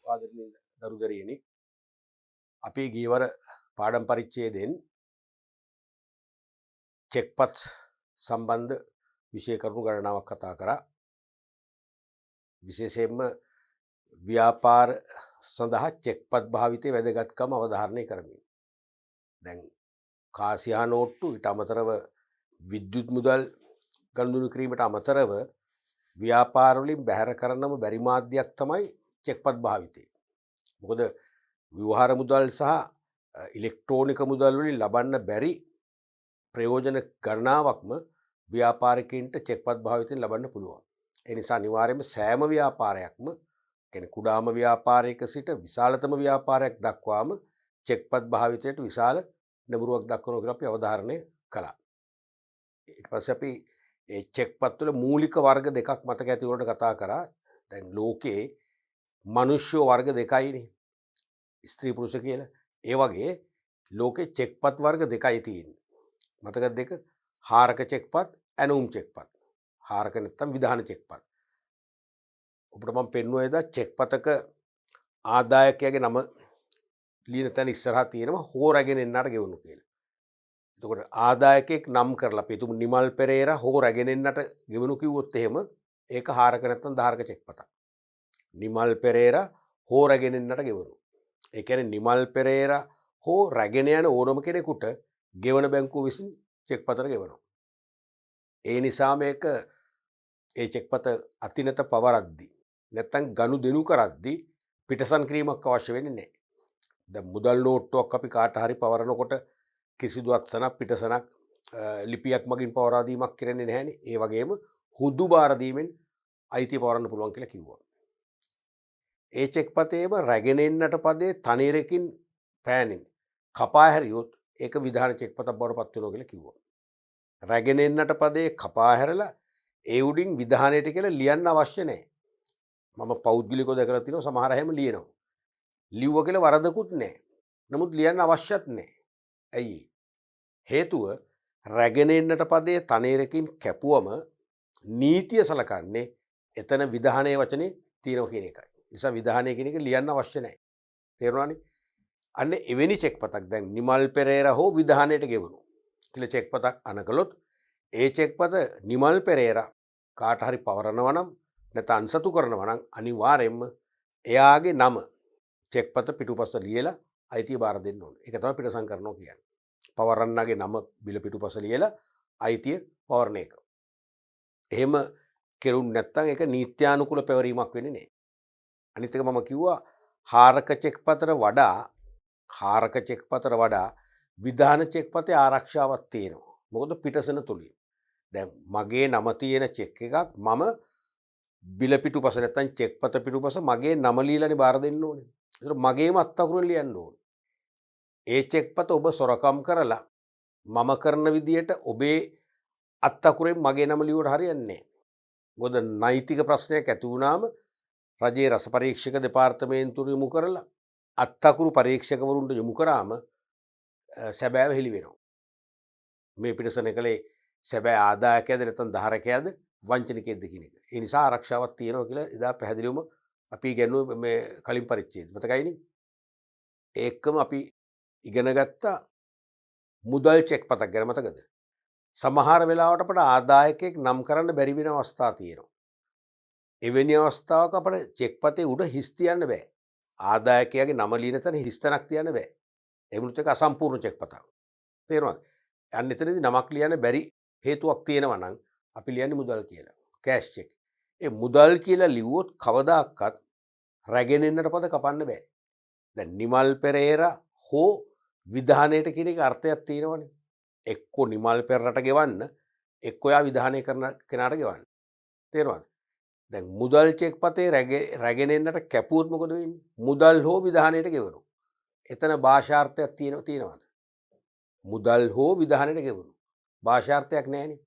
ආදරණීය දරුදරියනි අපි ගියවර පාඩම් පරිච්ඡේදයෙන් චෙක්පත් සම්බන්ධ විෂය කරුණු ගණනාවක් කතා කරා. විශේෂයෙන්ම ව්‍යාපාර සඳහා චෙක්පත් භාවිතයේ වැදගත්කම අවධාරණය කරමින්. දැන් කාසියා නෝට්ටු ඊට අමතරව විද්‍යුත් මුදල් ගනුදෙනු කිරීමට අමතරව ව්‍යාපාර වලින් බැහැර කරන්නම බැරි මාධ්‍යයක් තමයි චෙක්පත් භාවිතය. මොකද ව්‍යවහාර මුදල් සහ ඉලෙක්ට්‍රෝනික මුදල් වලින් ලබන්න බැරි ප්‍රයෝජන ගණනාවක්ම ව්‍යාපාරිකයින්ට චෙක්පත් භාවිතයෙන් ලබන්න පුළුවන්. ඒ නිසා අනිවාර්යයෙන්ම සෑම ව්‍යාපාරයක්ම කියන්නේ කුඩාම ව්‍යාපාරයක සිට විශාලතම ව්‍යාපාරයක් දක්වාම චෙක්පත් භාවිතයට විශාල නැඹුරුවක් දක්වනවා කියලා අපි අවධාරණය කළා. ඊට පස්සේ අපි ඒ චෙක්පත් වල මූලික වර්ග දෙකක් මතක ඇති වලට කතා කරා. දැන් ලෝකේ මිනිස්සු වර්ග දෙකයිනේ. ස්ත්‍රී පුරුෂ කියලා. ඒ වගේ ලෝකේ චෙක්පත් වර්ග දෙකයි තියෙන්නේ. මතකද දෙක? හාරක චෙක්පත්, ඇනවුම් චෙක්පත්. හාරක නැත්තම් විධාන චෙක්පත්. ඔබට මම පෙන්වුවා එදා චෙක්පතක ආදායකයාගේ නම ලියන තැන ඉස්සරහා තියෙනවා හෝ රැගෙන එන්නට ගෙවනු කියලා. එතකොට ආදායකයෙක් නම් කරලා අපි හිතමු නිමල් පෙරේරා හෝ රැගෙන එන්නට ගෙවනු කිව්වොත් එහෙම ඒක හාරක නැත්තම් ධාරක චෙක්පතක්. නිමල් පෙරේරා හෝ රැගෙන එන්නට ගෙවනු. ඒ කියන්නේ නිමල් පෙරේරා හෝ රැගෙන යන ඕනම කෙනෙකුට ගෙවන බැංකුව විසින් චෙක්පතට ගෙවනවා. ඒ නිසා මේක ඒ චෙක්පත අතිනත පවරද්දී නැත්තම් ගනුදෙනු කරද්දී පිටසන් කිරීමක් අවශ්‍ය වෙන්නේ නැහැ. දැන් මුදල් නෝට්ටුවක් අපි කාට හරි පවරනකොට කිසිදු අත්සනක් පිටසනක් ලිපියක් මගින් පවරා දීමක් කරන්නේ නැහැනේ. ඒ වගේම හුදු බාර දීමෙන් අයිතිය පවරන්න පුළුවන් කියලා කිව්වා. ඒ චෙක්පතේම රැගෙන එන්නට පදේ තනියරකින් පෑනින් කපා හැරියොත් ඒක විධාන චෙක්පතක් බවට පත් වෙනවා කියලා කිව්වා. රැගෙන එන්නට පදේ කපා හැරලා ඒ උඩින් විධානයට කියලා ලියන්න අවශ්‍ය නැහැ. මම පෞද්ගලිකව දැකලා තිනවා සමහර හැම ලියනවා. ලිව්ව කියලා වරදකුත් නැහැ. නමුත් ලියන්න අවශ්‍යත් නැහැ. ඇයි? හේතුව රැගෙන එන්නට පදේ තනියරකින් කැපුවම නීතිය සලකන්නේ එතන විධානයේ වචනේ තියෙනවා කියන එකයි. නිසා විධානය කියන එක ලියන්න අවශ්‍ය නැහැ. තේරුණානේ? අන්න එවැනි චෙක්පතක් දැන් නිමල් පෙරේරා හෝ විධානයට ගෙවනු කියලා චෙක්පතක් අනකලොත් ඒ චෙක්පත නිමල් පෙරේරා කාට හරි පවරනවා නම් නැත්නම් අන්සතු කරනවා නම් අනිවාර්යයෙන්ම එයාගේ නම චෙක්පත පිටුපස ලියලා අයිතිය බාර දෙන්න ඕනේ. ඒක තමයි පිටසම් කරනවා කියන්නේ. පවරන්නගේ නම බිල පිටුපස ලියලා අයිතිය පවරන එක. එහෙම කෙරුන්නේ නැත්නම් ඒක නීත්‍යානුකූල පැවරීමක් වෙන්නේ නැහැ. අනිත් එක මම කිව්වා හාරක චෙක්පතට වඩා විධාන චෙක්පතේ ආරක්ෂාවක් තියෙනවා. මොකද පිටසන තුලින්. දැන් මගේ නම තියෙන චෙක් එකක් මම බිල පිටුපස නැත්නම් චෙක්පත පිටුපස මගේ නම ලියලානේ බාර දෙන්න ඕනේ. ඒතර මගේම අත්තකුරෙන් ලියන්න ඕනේ. ඒ චෙක්පත ඔබ සොරකම් කරලා මම කරන විදියට ඔබේ අත්තකුරෙන් මගේ නම ලියුවට හරියන්නේ නැහැ. මොකද නෛතික ප්‍රශ්නයක් ඇති වුණාම රජයේ රස පරීක්ෂක දෙපාර්තමේන්තුවට යොමු කරලා අත්තකුරු පරීක්ෂකවරුන්ට යොමු කරාම සැබෑව හෙළි වෙනවා. මේ පිටසන කලේ සැබෑ ආදායකයද නැත්නම් ධාරකයාද වංචනිකයෙක්ද කියන එක. ඒ නිසා ආරක්ෂාවක් තියෙනවා කියලා එදා පැහැදිලිවම අපි ඉගෙනුව මේ කලින් පරිච්ඡේදය. මතකයිනේ? ඒකම අපි ඉගෙන ගත්ත මුදල් චෙක්පතක් ගැන මතකද? සමහර වෙලාවට අපට ආදායකයෙක් නම් කරන්න බැරි වෙන අවස්ථා තියෙනවා. එවැනි අවස්ථාවක අපට චෙක්පතේ උඩ හිස් තියන්න බෑ. ආදායකයාගේ නම ලියන තැන හිස් තැනක් තියන්න බෑ. ඒ වුණත් ඒක අසම්පූර්ණ චෙක්පතක්. තේරුණාද? අන්න එතනදී නමක් ලියන්න බැරි හේතුවක් තියෙනවා නම් අපි ලියන්නේ මුදල් කියලා. Cash check. ඒ මුදල් කියලා ලිව්වොත් කවදාකවත් රැගෙන එන්නට පද කපන්න බෑ. දැන් නිමල් පෙරේරා හෝ විධානයට කියන එක අර්ථයක් තියෙනවනේ. එක්කෝ නිමල් පෙරේරාට ගෙවන්න, එක්කෝ යා විධානය කරන කෙනාට ගෙවන්න. තේරුණාද? දැන් මුදල් චෙක්පතේ රැගෙන එන්නට කැපුවොත් මොකද වෙන්නේ? මුදල් හෝ විධානයට ගෙවනවා. එතන භාෂාර්ථයක් තියෙනවද? මුදල් හෝ විධානයට ගෙවනු. භාෂාර්ථයක් නැහැනේ.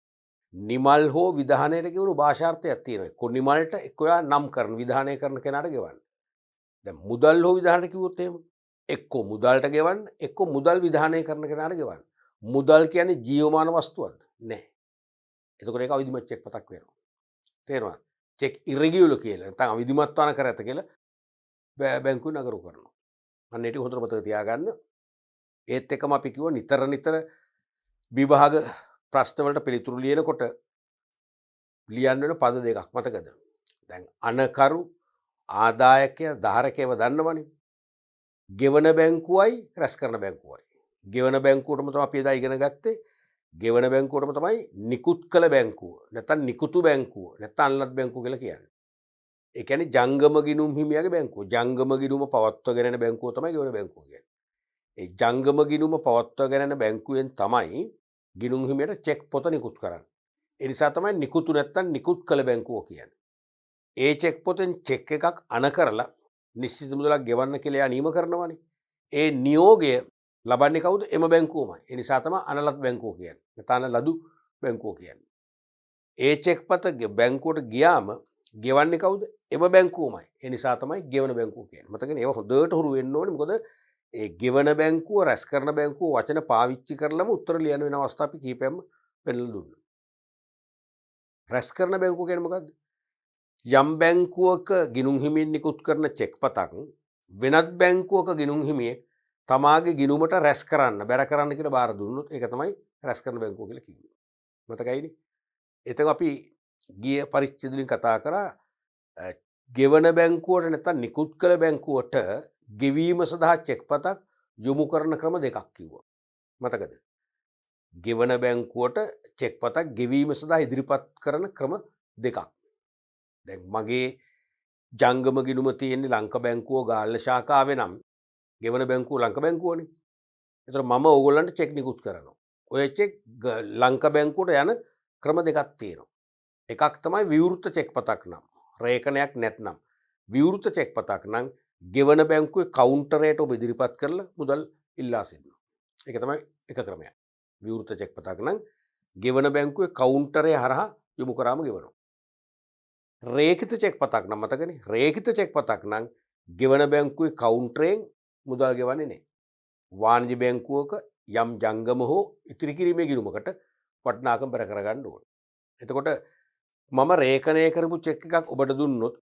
නිමල් හෝ විධානයට ගෙවනු භාෂාර්ථයක් තියෙනවා. එක්ක නිමල්ට එක්ක යා නම් කරන විධානය කරන කෙනාට ගෙවන්න. දැන් මුදල් හෝ විධානයට කිව්වොත් එහෙම එක්ක මුදල්ට ගෙවන්න, එක්ක මුදල් විධානය කරන කෙනාට ගෙවන්න. මුදල් කියන්නේ ජීවමාන වස්තුවක්ද? නැහැ. එතකොට ඒක අවිධිමත් චෙක්පතක් වෙනවා. තේරුණාද? චෙක් ඉරෙගියුලර් කියලා නැත්නම් අවිධිමත් වන කර ඇත කියලා බැංකුවෙන් නගරු කරනවා. අන්න ඒක හොඳට මතක තියාගන්න. ඒත් එක්කම අපි කිව්වා නිතර විභාග ප්‍රශ්න වලට පිළිතුරු ලියනකොට ලියන්න වෙන පද දෙකක් මතකද? දැන් අනකරු ආදායකය ධාරකයව දන්නවනේ. ගෙවන බැංකුවයි රැස් කරන බැංකුවයි. ගෙවන බැංකුවටම තමයි අපි එදා ඉගෙන ගත්තේ. ගෙවන බැංකුවටම තමයි නිකුත් කළ බැංකුව. නැත්නම් නිකුතු බැංකුව. නැත්නම් අල්ලත් බැංකුව කියලා කියන්නේ. ඒ කියන්නේ ජංගම ගිණුම් හිමියාගේ බැංකුව. ජංගම ගිණුම පවත්වාගෙන යන බැංකුව තමයි ගෙවන බැංකුව කියන්නේ. ඒ ජංගම ගිණුම පවත්වාගෙන යන බැංකුවෙන් තමයි ගිණුම් හිමියට චෙක් පොත නිකුත් කරන්නේ. ඒ නිසා තමයි නිකුතු නැත්නම් නිකුත් කළ බැංකුව කියන්නේ. ඒ චෙක් පොතෙන් චෙක් එකක් අණ කරලා නිශ්චිත මුදලක් ගෙවන්න කියලා නියම කරනවානේ. ඒ නියෝගය ලබන්නේ කවුද? එම බැංකුවමයි. ඒ නිසා තමයි අනලත් බැංකුව කියන්නේ. නැත්නම් ලදු බැංකුව කියන්නේ. ඒ චෙක් පත බැංකුවට ගියාම ගෙවන්නේ කවුද? එම බැංකුවමයි. ඒ නිසා තමයි ගෙවන බැංකුව කියන්නේ. මතකනේ ඒව හොඳට හුරු වෙන්න ඕනේ. මොකද ඒ ගෙවන බැංකුව රැස් කරන බැංකුව වචන පාවිච්චි කරලම උත්තර ලියන්න වෙන අවස්ථා අපි කීපෙම පෙන්නලා දුන්නා. රැස් කරන බැංකුව කියන්නේ මොකද්ද? යම් බැංකුවක ගිණුම් හිමියෙන් නිකුත් කරන චෙක් පතක් වෙනත් බැංකුවක ගිණුම් හිමියෙක් තමාගේ ගිණුමට රැස් කරන්න බැර කරන්න කියලා බාර දුන්නොත් ඒක තමයි රැස් කරන බැංකුව කියලා කිව්වේ. මතකයිනේ? එතකොට අපි ගිය පරිච්ඡේද වලින් කතා කරා ගෙවන බැංකුවට නැත්නම් නිකුත් කළ බැංකුවට ගෙවීම සඳහා චෙක් පතක් යොමු කරන ක්‍රම දෙකක් කිව්වා. මතකද? ගෙවන බැංකුවට චෙක් පතක් ගෙවීම සඳහා ඉදිරිපත් කරන ක්‍රම දෙකක්. දැන් මගේ ජංගම ගිණුම තියෙන්නේ ලංක බැංකුව ගාල්ල ශාඛාවේ නම් ගෙවන බැංකුව ලංක බැංකුවනේ. ඒතර මම ඕගොල්ලන්ට චෙක් නිකුත් කරනවා. ඔය චෙක් ලංක බැංකුවට යන ක්‍රම දෙකක් තියෙනවා. එකක් තමයි විවෘත චෙක් පතක් නම් රේඛනයක් නැත්නම් විවෘත චෙක් පතක් නම් ගෙවන බැංකුවේ කවුන්ටරයට ඔබ ඉදිරිපත් කරලා මුදල් ඉල්ලා සිටිනවා. ඒක තමයි එක ක්‍රමයක්. විවෘත චෙක් පතක් නම් ගෙවන බැංකුවේ කවුන්ටරය හරහා යොමු කරාම ගෙවනවා. රේඛිත චෙක් පතක් නම් මතකනේ රේඛිත චෙක් පතක් නම් ගෙවන බැංකුවේ කවුන්ටරයෙන් මුදල් ගෙවන්නේ නැහැ. වාණිජ්‍ය බැංකුවක යම් ජංගම හෝ ඉතිරි කිරීමේ ගිණුමකට වටිනාකම බැර කරගන්න ඕනේ. එතකොට මම රේඛනය කරපු චෙක් එකක් ඔබට දුන්නොත්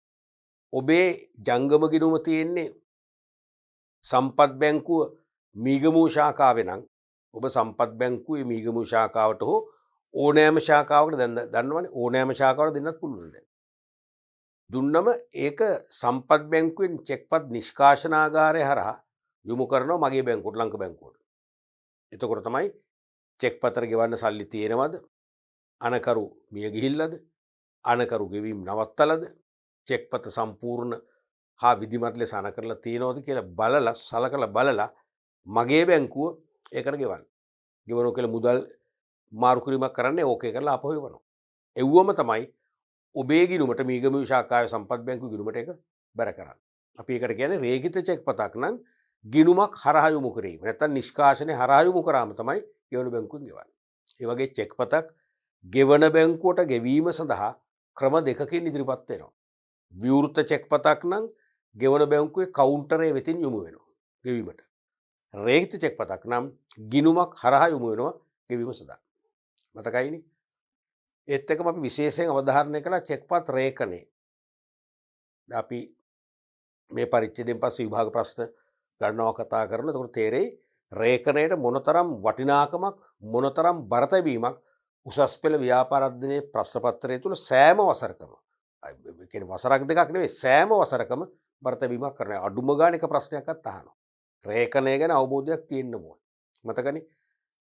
ඔබේ ජංගම ගිණුම තියෙන්නේ සම්පත් බැංකුව මීගමු ශාඛාවේ නම් ඔබ සම්පත් බැංකුවේ මීගමු ශාඛාවට හෝ ඕනෑම ශාඛාවකට දැන් දන්නවනේ ඕනෑම ශාඛාවකට දෙන්නත් පුළුවන් දැන්. දුන්නම ඒක සම්පත් බැංකුවෙන් චෙක්පත් නිෂ්කාශනාගාරය හරහා යොමු කරනවා මගේ බැංකුවට ලංක බැංකුවට. එතකොට තමයි චෙක් පතර ගෙවන්න සල්ලි තියෙනවද? අනකරු මිය ගිහිල්ලාද? අනකරු ගෙවීම් නවත්තලාද? චෙක් පත සම්පූර්ණ හා විධිමත් ලෙස අන කරලා තියෙනවද කියලා බලලා සලකලා බලලා මගේ බැංකුව ඒකට ගෙවන්න. ගෙවනවා කියලා මුදල් මාරු කිරීමක් කරන්නේ ඕකේ කරලා ආපහු එවනවා. එව්වම තමයි ඔබේ ගිණුමට මීගමු ශාඛාවේ සම්පත් බැංකුවේ ගිණුමට ඒක බැර කරන්නේ. අපි ඒකට කියන්නේ රේඛිත චෙක් පතක් නම් ගිණුමක් හරහා යොමු කිරීම. නැත්නම් නිෂ්කාශනයේ හරහා යොමු කරාම තමයි ගෙවන බැංකුවෙන් ගෙවන්නේ. ඒ වගේ චෙක් පතක් ගෙවන බැංකුවට ගෙවීම සඳහා ක්‍රම දෙකකින් ඉදිරිපත් වෙනවා. විවෘත චෙක් පතක් නම් ගෙවන බැංකුවේ කවුන්ටරයේ වෙතින් යොමු වෙනවා ගෙවීමට. රේඛිත චෙක් පතක් නම් ගිණුමක් හරහා යොමු වෙනවා ගෙවීම සඳහා. මතකයිනේ? ඒත් එක්කම අපි විශේෂයෙන් අවධාරණය කළා චෙක්පත් රේඛනය. අපි මේ පරිච්ඡේදයෙන් පස්සේ විභාග ප්‍රශ්න ගණනාව කතා කරනවා. එතකොට තේරෙයි රේඛනයට මොනතරම් වටිනාකමක් මොනතරම් බර තැබීමක් උසස් පෙළ ව්‍යාපාර අධ්‍යයනයේ ප්‍රශ්න පත්‍රය තුල සෑම වසරකම ඒ කියන්නේ වසරක් දෙකක් නෙවෙයි සෑම වසරකම බර තැබීමක් කරනවා. අඩුම ගාන එක ප්‍රශ්නයක්වත් අහනවා. රේඛනය ගැන අවබෝධයක් තියෙන්න ඕනේ. මතකනේ?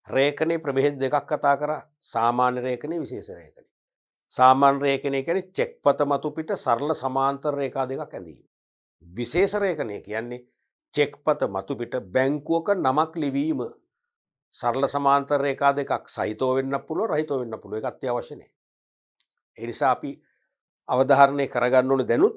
රේඛනයේ ප්‍රභේද දෙකක් කතා කරා. සාමාන්‍ය රේඛනය විශේෂ රේඛනය. සාමාන්‍ය රේඛනය කියන්නේ චෙක්පත මතු පිට සරල සමාන්තර රේඛා දෙකක් ඇඳීම. විශේෂ රේඛනය කියන්නේ චෙක්පත මතු පිට බැංකුවක නමක් ලිවීම. සරල සමාන්තර රේඛා දෙකක් සහිතව වෙන්න පුළුවන් රහිතව වෙන්න පුළුවන්. ඒක අත්‍යවශ්‍ය නැහැ. ඒ නිසා අපි අවධාරණය කරගන්න ඕනේ දැනුත්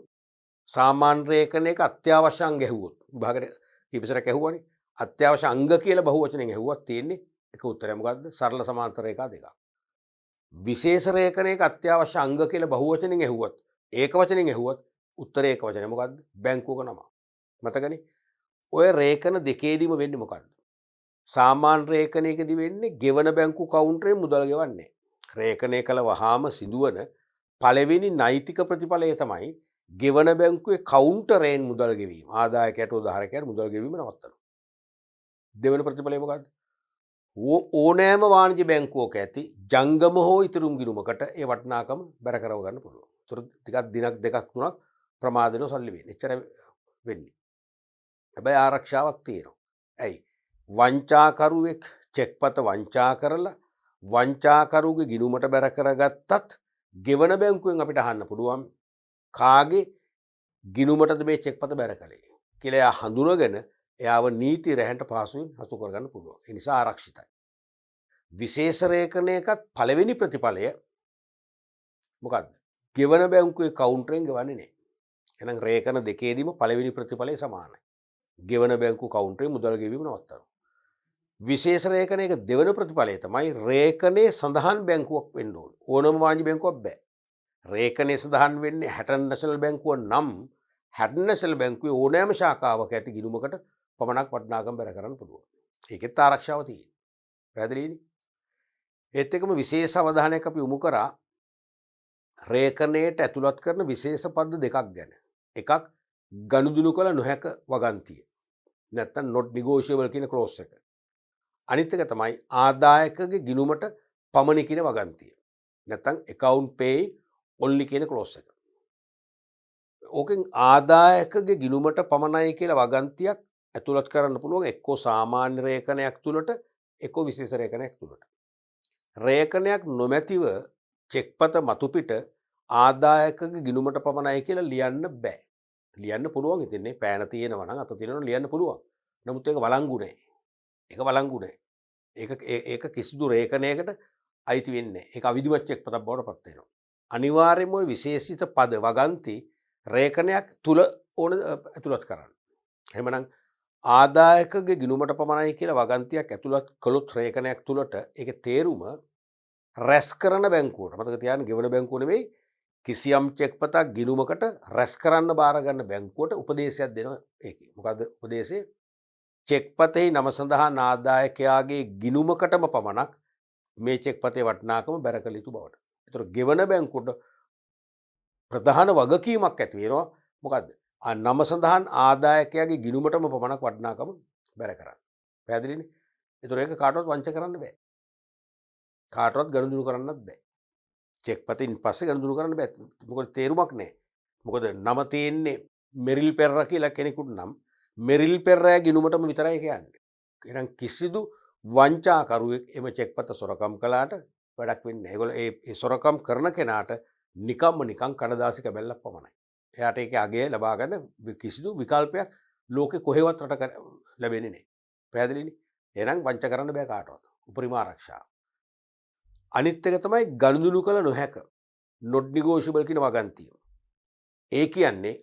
සාමාන්‍ය රේඛනයක අත්‍යවශ්‍ය අංග ඇහුවොත් විභාගයට කීපසරක් ඇහුවානේ. අත්‍යවශ්‍ය අංග කියලා බහුවචනෙන් ඇහුවත් තියෙන්නේ එක උත්තරය මොකද්ද? සරල සමාන්තර රේඛා දෙකක්. විශේෂ රේඛනයක අත්‍යවශ්‍ය අංග කියලා බහුවචනෙන් ඇහුවත් ඒක වචනෙන් ඇහුවත් උත්තරේ ඒක වචනේ මොකද්ද? බැංකුවක නම. මතකනේ? ඔය රේඛන දෙකේදීම වෙන්නේ මොකද්ද? සාමාන්‍ය රේඛනයකදී වෙන්නේ ගෙවන බැංකු කවුන්ටරේ මුදල් ගෙවන්නේ. රේඛනය කළ වහාම සිදුවන පළවෙනි නෛතික ප්‍රතිඵලය තමයි ගෙවන බැංකුවේ කවුන්ටරයෙන් මුදල් ගෙවීම ආදායකයට උදාහරණයක් මුදල් ගෙවීම නවත්තනවා. දෙවන ප්‍රතිඵලය මොකක්ද? ඕනෑම වාණිජ බැංකුවක ඇති ජංගම හෝ ඉතුරුම් ගිණුමකට ඒ වටිනාකම බැර කරව ගන්න පුළුවන්. ඒතර ටිකක් දිනක් දෙකක් තුනක් ප්‍රමාද වෙනව සල්ලි වෙන්නේ. එච්චර වෙන්නේ. හැබැයි ආරක්ෂාවක් තියෙනවා. ඇයි? වංචාකරුවෙක් චෙක්පත වංචා කරලා වංචාකරුගේ ගිණුමට බැර කරගත්තත් ගෙවන බැංකුවෙන් අපිට අහන්න පුළුවන් කාගේ ගිණුමටද මේ චෙක්පත බැර කළේ කියලා. එයා හඳුනගෙන එයාව නීති රැහැන්ට පහසුවෙන් හසු කරගන්න පුළුවන්. ඒ නිසා ආරක්ෂිතයි. විශේෂ රේඛනයකත් පළවෙනි ප්‍රතිඵලය මොකද්ද? ගෙවන බැංකුවේ කවුන්ටරෙන් ගෙවන්නේ නැහැ. එහෙනම් රේඛන දෙකේදීම පළවෙනි ප්‍රතිඵලය සමානයි. ගෙවන බැංකු කවුන්ටරේ මුදල් ගෙවීම නවත්තනවා. විශේෂ රේඛනයක දෙවන ප්‍රතිඵලය තමයි රේඛනයේ සඳහන් බැංකුවක් වෙන්න ඕන. ඕනම වාණිජ බැංකුවක් බෑ. රේඛනයේ සඳහන් වෙන්නේ හැටන් නැෂනල් බැංකුව නම් හැටන් නැෂනල් බැංකුවේ ඕනෑම ශාඛාවක ඇති ගිණුමකට පමණක් වටිනාකම බැර කරන්න පුළුවන්. ඒකෙත් ආරක්ෂාව තියෙනවා. පැහැදිලිනේ? ඒත් එක්කම විශේෂ අවධානයක් අපි යොමු කරා රේඛනයට ඇතුළත් කරන විශේෂ පද දෙකක් ගැන. එකක් ගනුදෙනු කළ නොහැක වගන්තිය. නැත්තම් not negotiable කියන ක්ලෝස් එක. අනිත් එක තමයි ආදායකගේ ගිණුමට පමණි කියන වගන්තිය. නැත්තම් account pay only කියන ක්ලෝස් එක. ඕකෙන් ආදායකගේ ගිණුමට පමණයි කියලා වගන්තියක් ඇතුළත් කරන්න පුළුවන් එක්කෝ සාමාන්‍ය රේඛනයක් තුලට එක්කෝ විශේෂ රේඛනයක් තුලට. රේඛනයක් නොමැතිව චෙක්පත මතුපිට ආදායකගේ ගිණුමට පමණයි කියලා ලියන්න බෑ. ලියන්න පුළුවන් ඉතින්නේ පෑන තියෙනවා නම් අත තියෙනවා ලියන්න පුළුවන්. නමුත් ඒක වළංගු නෑ. ඒක වළංගු නෑ. ඒක කිසිදු රේඛනයකට අයිති වෙන්නේ නෑ. ඒක අවිධිමත් චෙක්පතක් බවට පත් වෙනවා. අනිවාර්යයෙන්ම ওই විශේෂිත පද වගන්ති රේඛනයක් තුල ඕන ඇතුළත් කරන්න. එහෙමනම් ආදායකගේ ගිණුමට පමණයි කියලා වගන්තියක් ඇතුළත් කළොත් රේඛනයක් තුලට ඒකේ තේරුම රැස් කරන බැංකුවට මතක තියාගන්න ගෙවන බැංකුව නෙවෙයි කිසියම් චෙක්පතක් ගිණුමකට රැස් කරන්න බාර ගන්න බැංකුවට උපදේශයක් දෙනවා. ඒකේ මොකද්ද උපදේශය? චෙක්පතේ නම සඳහන් ආදායකයාගේ ගිණුමකටම පමණක් මේ චෙක්පතේ වටිනාකම බැර කළ යුතු බවට. ඒතර ගෙවන බැංකුවට ප්‍රධාන වගකීමක් ඇති වෙනවා. මොකද්ද? නම සඳහන් ආදායකයාගේ ගිණුමටම පමණක් වටිනාකම බැර කරන්න. පැහැදිලිනේ? ඒතර ඒක කාටවත් වංච කරන්න බෑ. කාටවත් ගනුදෙනු කරන්නත් බෑ. චෙක්පතින් පස්සේ ගනුදෙනු කරන්න බෑ. මොකද තේරුමක් නැහැ. මොකද නම තියෙන්නේ මෙරිල් පෙරරා කියලා කෙනෙකුට නම් මෙරිල් පෙරරා ගිණුමටම විතරයි කියන්නේ. එහෙනම් කිසිදු වංචාකරුවෙක් එම චෙක්පත සොරකම් කළාට වැඩක් වෙන්නේ නැහැ. ඒගොල්ලෝ ඒ සොරකම් කරන කෙනාට නිකන් කඩදාසි කැබැල්ලක් පමණයි. එයාට ඒකේ අගය ලබා ගන්න කිසිදු විකල්පයක් ලෝකේ කොහෙවත් රටක ලැබෙන්නේ නැහැ. පැහැදිලිනේ? එහෙනම් වංච කරන්න බෑ කාටවත්. උපරිම ආරක්ෂාව. අනිත් එක තමයි ගනුදෙනු කළ නොහැක not negotiable කියන වගන්තිය. ඒ කියන්නේ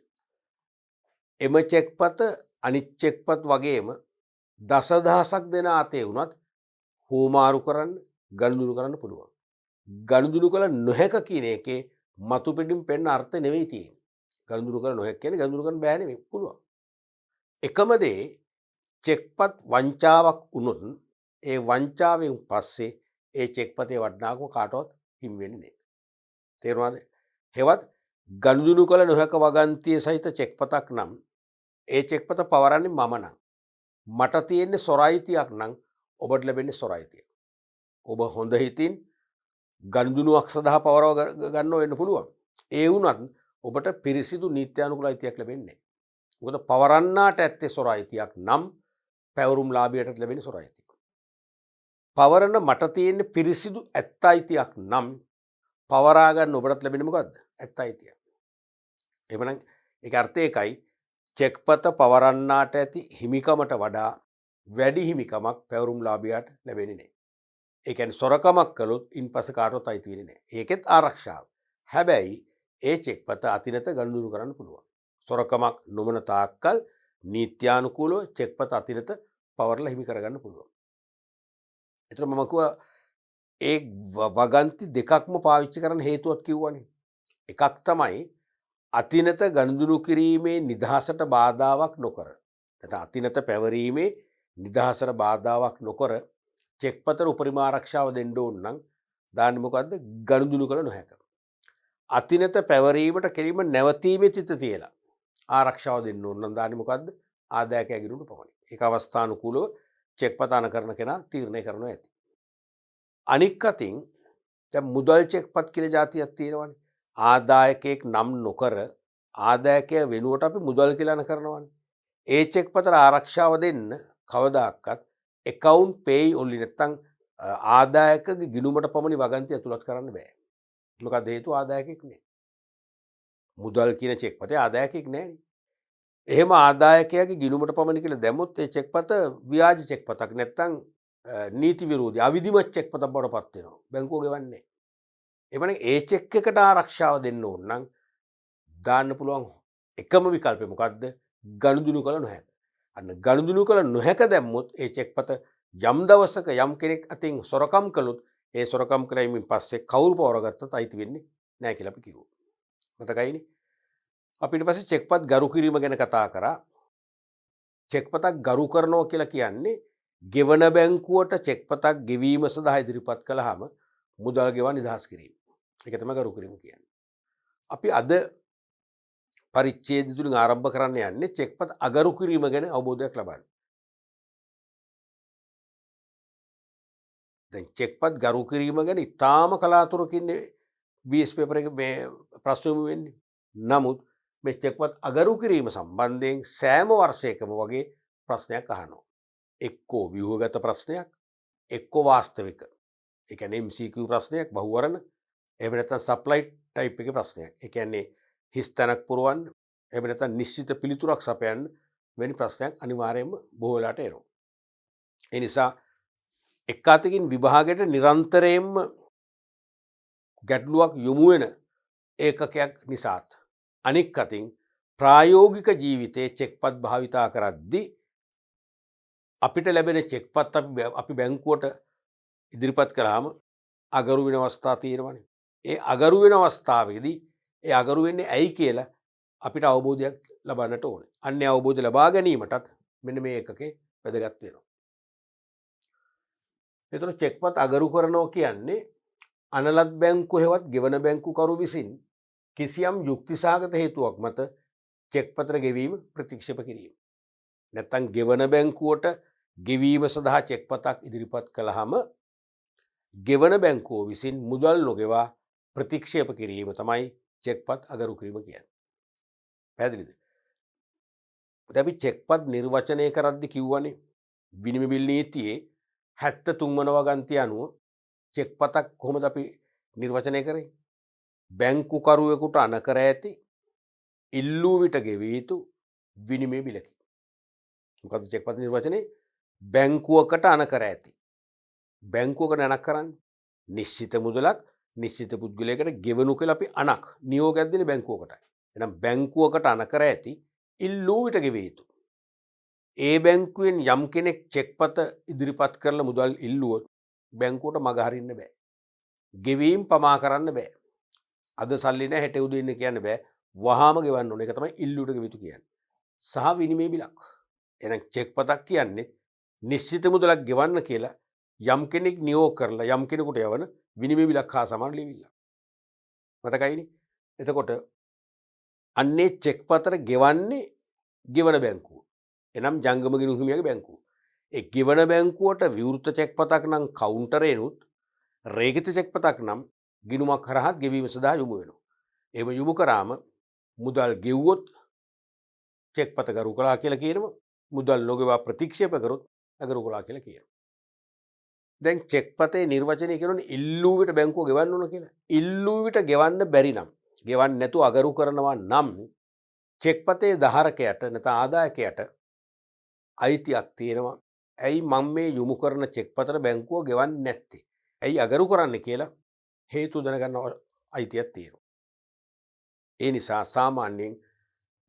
එම චෙක්පත අනිත් චෙක්පත් වගේම දසදහසක් දෙන අතේ වුණත් හෝමාරු කරන්න ගනුදෙනු කරන්න පුළුවන්. ගනුදෙනු කළ නොහැක කියන එකේ මතු පිටින් පෙන්න අර්ථ නෙවෙයි තියෙන්නේ. ගනුදෙනු කළ නොහැක කියන්නේ ගනුදෙනු කරන්න බෑ නෙවෙයි පුළුවන්. එකම දේ චෙක්පත් වංචාවක් වුණොත් ඒ වංචාවෙන් පස්සේ ඒ චෙක්පතේ වටිනාකම කාටවත් හිමි වෙන්නේ නැහැ. තේරුණාද? හෙවත් ගනුදෙනු කළ නොහැක වගන්තිය සහිත චෙක්පතක් නම් ඒ චෙක්පත පවරන්නේ මම නම් මට තියෙන්නේ සොරයිතියක් නම් ඔබට ලැබෙන්නේ සොරයිතිය. ඔබ හොඳ හිතින් ගනුදෙනුවක් සඳහා පවරව ගන්නව වෙන්න පුළුවන්. ඒ වුණත් ඔබට පිරිසිදු නීත්‍යානුකූල අයිතියක් ලැබෙන්නේ නැහැ. මොකද පවරන්නාට ඇත්තේ සොරයිතියක් නම් පැවරුම් ලාභියට ලැබෙන්නේ සොරයිතිය. පවරන මට තියෙන්නේ පිරිසිදු ඇත්ත අයිතියක් නම් පවරා ගන්න ඔබට ලැබෙන්නේ මොකද්ද? ඇත්ත අයිතිය. එහෙමනම් ඒක අර්ථය එකයි චෙක්පත පවරන්නාට ඇති හිමිකමට වඩා වැඩි හිමිකමක් පැවරුම් ලාභියාට ලැබෙන්නේ නැහැ. ඒ කියන්නේ සොරකමක් කළොත් ඉන්පස්සේ කාටවත් අයිති වෙන්නේ නැහැ. ඒකෙත් ආරක්ෂාව. හැබැයි ඒ චෙක්පත අතිනත ගනුදෙනු කරන්න පුළුවන්. සොරකමක් නොවන තාක්කල් නීත්‍යානුකූලව චෙක්පත අතිනත පවරලා හිමි කරගන්න පුළුවන්. එතන මම කිව්වා ඒ වගන්ති දෙකක්ම පාවිච්චි කරන්න හේතුවක් කිව්වනේ. එකක් තමයි අතිනත ගනුදෙනු කිරීමේ නිදහසට බාධාවක් නොකර. නැත්නම් අතිනත පැවරීමේ නිදහසට බාධාවක් නොකර චෙක්පතට උපරිම ආරක්ෂාව දෙන්න ඕන නම් දාන්නේ මොකද්ද? ගනුදෙනු කළ නොහැක. අතිනත පැවරීමට කෙලිම නැවතීමේ චිත්ත තියලා ආරක්ෂාව දෙන්න ඕන නම් දාන්නේ මොකද්ද? ආදායකයා ගිණුම පමණයි. ඒක අවස්ථානුකූලව චෙක් පත අන කරන කෙනා තීරණය කරනවා ඇති. අනික් අතින් දැන් මුදල් චෙක් පත් කියලා જાතියක් තියෙනවනේ. ආදායකයෙක් නම් නොකර ආදායකයා වෙනුවට අපි මුදල් කියලා අන කරනවානේ. ඒ චෙක් පතට ආරක්ෂාව දෙන්න කවදාකවත් account pay only නැත්තම් ආදායකගේ ගිණුමට පමණි වගන්ති ඇතුළත් කරන්න බෑ. මොකද හේතුව ආදායකෙක් නෑ. මුදල් කියන චෙක් පතේ ආදායකෙක් නෑනේ. එහෙම ආදායකයාගේ ගිණුමට පමණි කියලා දැම්මොත් ඒ චෙක් පත ව්‍යාජ චෙක් පතක් නැත්තම් නීති විරෝධී අවිධිමත් චෙක් පතක් බවට පත් වෙනවා. බැංකුව ගෙවන්නේ. එවනම් ඒ චෙක් එකට ආරක්ෂාව දෙන්න ඕන නම් දාන්න පුළුවන් එකම විකල්පය මොකද්ද? ගනුදෙනු කළ නොහැක. අන්න ගනුදෙනු කළ නොහැක දැම්මොත් ඒ චෙක් පත යම් දවසක යම් කෙනෙක් අතින් සොරකම් කළොත් ඒ සොරකම් කරයිමින් පස්සේ කවුරු පවරගත්තත් අයිති වෙන්නේ නැහැ කියලා අපි කිව්වා. මතකයිනේ? අපි ඊට පස්සේ චෙක් පත් ගරු කිරීම ගැන කතා කරා. චෙක් පතක් ගරු කරනවා කියලා කියන්නේ ගෙවන බැංකුවට චෙක් පතක් ගෙවීම සඳහා ඉදිරිපත් කළාම මුදල් ගෙවා නිදහස් කිරීම. ඒක තමයි ගරු කිරීම කියන්නේ. අපි අද පරිච්ඡේද තුලින් ආරම්භ කරන්න යන්නේ චෙක් පත අගරු කිරීම ගැන අවබෝධයක් ලබන්න. දැන් චෙක් පත් ගරු කිරීම ගැන ඉතාම කලාතුරකින් BS පේපර් එකේ මේ ප්‍රශ්න යොමු වෙන්නේ. නමුත් මේ චෙක් පත් අගරු කිරීම සම්බන්ධයෙන් සෑම වර්ෂයකම වගේ ප්‍රශ්නයක් අහනවා. එක්කෝ ව්‍යුහගත ප්‍රශ්නයක්, එක්කෝ වාස්තවික. ඒ කියන්නේ MCQ ප්‍රශ්නයක් බහුවරණ, එහෙම නැත්නම් සප්ලයි ටයිප් එකේ ප්‍රශ්නයක්. ඒ කියන්නේ හිස් තැනක් පුරවන්න, එහෙම නැත්නම් නිශ්චිත පිළිතුරක් සපයන්න වෙන ප්‍රශ්නයක් අනිවාර්යයෙන්ම බොහෝ වෙලාට එනවා. ඒ නිසා එක් අතකින් විභාගයට නිරන්තරයෙන්ම ගැටලුවක් යොමු වෙන ඒකකයක් නිසාත් අනික් අතින් ප්‍රායෝගික ජීවිතයේ චෙක්පත් භාවිතා කරද්දී අපිට ලැබෙන චෙක්පත් අපි බැංකුවට ඉදිරිපත් කළාම අගරු වෙන අවස්ථා තියෙනවනේ. ඒ අගරු වෙන අවස්ථාවේදී ඒ අගරු වෙන්නේ ඇයි කියලා අපිට අවබෝධයක් ලබන්නට ඕනේ. අන්නේ අවබෝධය ලබා ගැනීමටත් මෙන්න මේ එකකේ වැදගත් වෙනවා. එතකොට චෙක්පත් අගරු කරනවා කියන්නේ අනලත් බැංකු හෙවත් ගෙවන බැංකුකරු විසින් කිසියම් යුක්තිසහගත හේතුවක් මත චෙක්පත්‍ර ගෙවීම ප්‍රතික්ෂේප කිරීම. නැත්තම් ගෙවන බැංකුවට ගෙවීම සඳහා චෙක්පතක් ඉදිරිපත් කළාම ගෙවන බැංකුව විසින් මුදල් නොගෙවා ප්‍රතික්ෂේප කිරීම තමයි චෙක්පත් අගරු කිරීම කියන්නේ. පැහැදිලිද? දැන් අපි චෙක්පත් නිර්වචනය කරද්දී කිව්වනේ විනිමය බිල් නීතියේ 73 වන වගන්තිය අනුව චෙක්පතක් කොහොමද අපි නිර්වචනය කරේ? බැංකුකරුවෙකුට අනකර ඇති ඉල්ලූ විට ගෙවිය යුතු විනිමය බිලකි. මොකද චෙක්පත් නිර්වචනයේ බැංකුවකට අනකර ඇති. බැංකුවකට අනක් කරන්නේ නිශ්චිත මුදලක් නිශ්චිත පුද්ගලයකට ගෙවනු කියලා අපි අනක් නියෝගයක් දෙන්නේ බැංකුවකටයි. එහෙනම් බැංකුවකට අනකර ඇති ඉල්ලූ විට ගෙවිය යුතු. ඒ බැංකුවෙන් යම් කෙනෙක් චෙක්පත ඉදිරිපත් කරලා මුදල් ඉල්ලුවොත් බැංකුවට මග හරින්න බෑ. ගෙවීම් පමා කරන්න බෑ. අද සල්ලි නැහැ හෙට උදේ ඉන්න කියන්න බෑ. වහාම ගෙවන්න ඕනේ. ඒක තමයි ඉල්ලුවට ගෙවිතු කියන්නේ. සහ විනිමය බිලක්. එහෙනම් චෙක්පතක් කියන්නේ නිශ්චිත මුදලක් ගෙවන්න කියලා යම් කෙනෙක් නියෝග කරලා යම් කෙනෙකුට යවන විනිමය බිලක් හා සමාන ලියවිල්ල. මතකයිනේ? එතකොට අන්නේ චෙක්පතට ගෙවන්නේ ගෙවන බැංකුව. එනම් ජංගම ගිණුම් හිමියාගේ බැංකුව. ඒ ගෙවන බැංකුවට විවෘත චෙක්පතක් නම් කවුන්ටරේනුත් රේඛිත චෙක්පතක් නම් ගිණුමක් හරහා ගෙවීම සඳහා යොමු වෙනවා. එහෙම යොමු කරාම මුදල් ගෙව්වොත් චෙක්පත ගරු කළා කියලා කියනවා. මුදල් නොගෙවා ප්‍රතික්ෂේප කරොත් අගරු කළා කියලා කියනවා. දැන් චෙක්පතේ නිර්වචනය කියනෝනේ ඉල්ලූ විට බැංකුව ගෙවන්න ඕන කියලා. ඉල්ලූ විට ගෙවන්න බැරි නම් ගෙවන්න නැතුව අගරු කරනවා නම් චෙක්පතේ ධාරකයට නැත්නම් ආදායකයට අයිතියක් තියෙනවා. ඇයි මම මේ යොමු කරන චෙක්පතට බැංකුව ගෙවන්නේ නැත්තේ? ඇයි අගරු කරන්නේ කියලා හේතු දැනගන්න අයිතියක් තියෙනවා. ඒ නිසා සාමාන්‍යයෙන්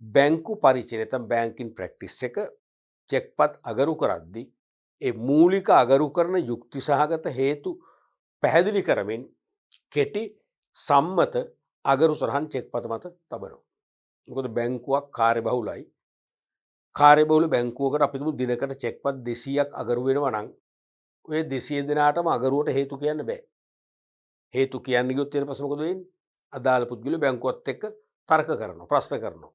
බැංකු පරිචය නැත්නම් බැංකින් ප්‍රැක්ටිස් එක චෙක්පත් අගරු කරද්දී ඒ මූලික අගරු කරන යුක්ති සහගත හේතු පැහැදිලි කරමින් කෙටි සම්මත අගරු සරහන් චෙක්පත මත තබනවා. මොකද බැංකුවක් කාර්යබහුලයි. කාර්යබහුල බැංකුවකට අපි තුමු දිනකට චෙක්පත් 200ක් අගරු වෙනවා නම් ඔය 200 දෙනාටම අගරුවට හේතු කියන්න බෑ. හේතු කියන්න ගියොත් ඊට පස්සේ මොකද වෙන්නේ? අදාළ පුද්ගලයෝ බැංකුවත් එක්ක තර්ක කරනවා, ප්‍රශ්න කරනවා.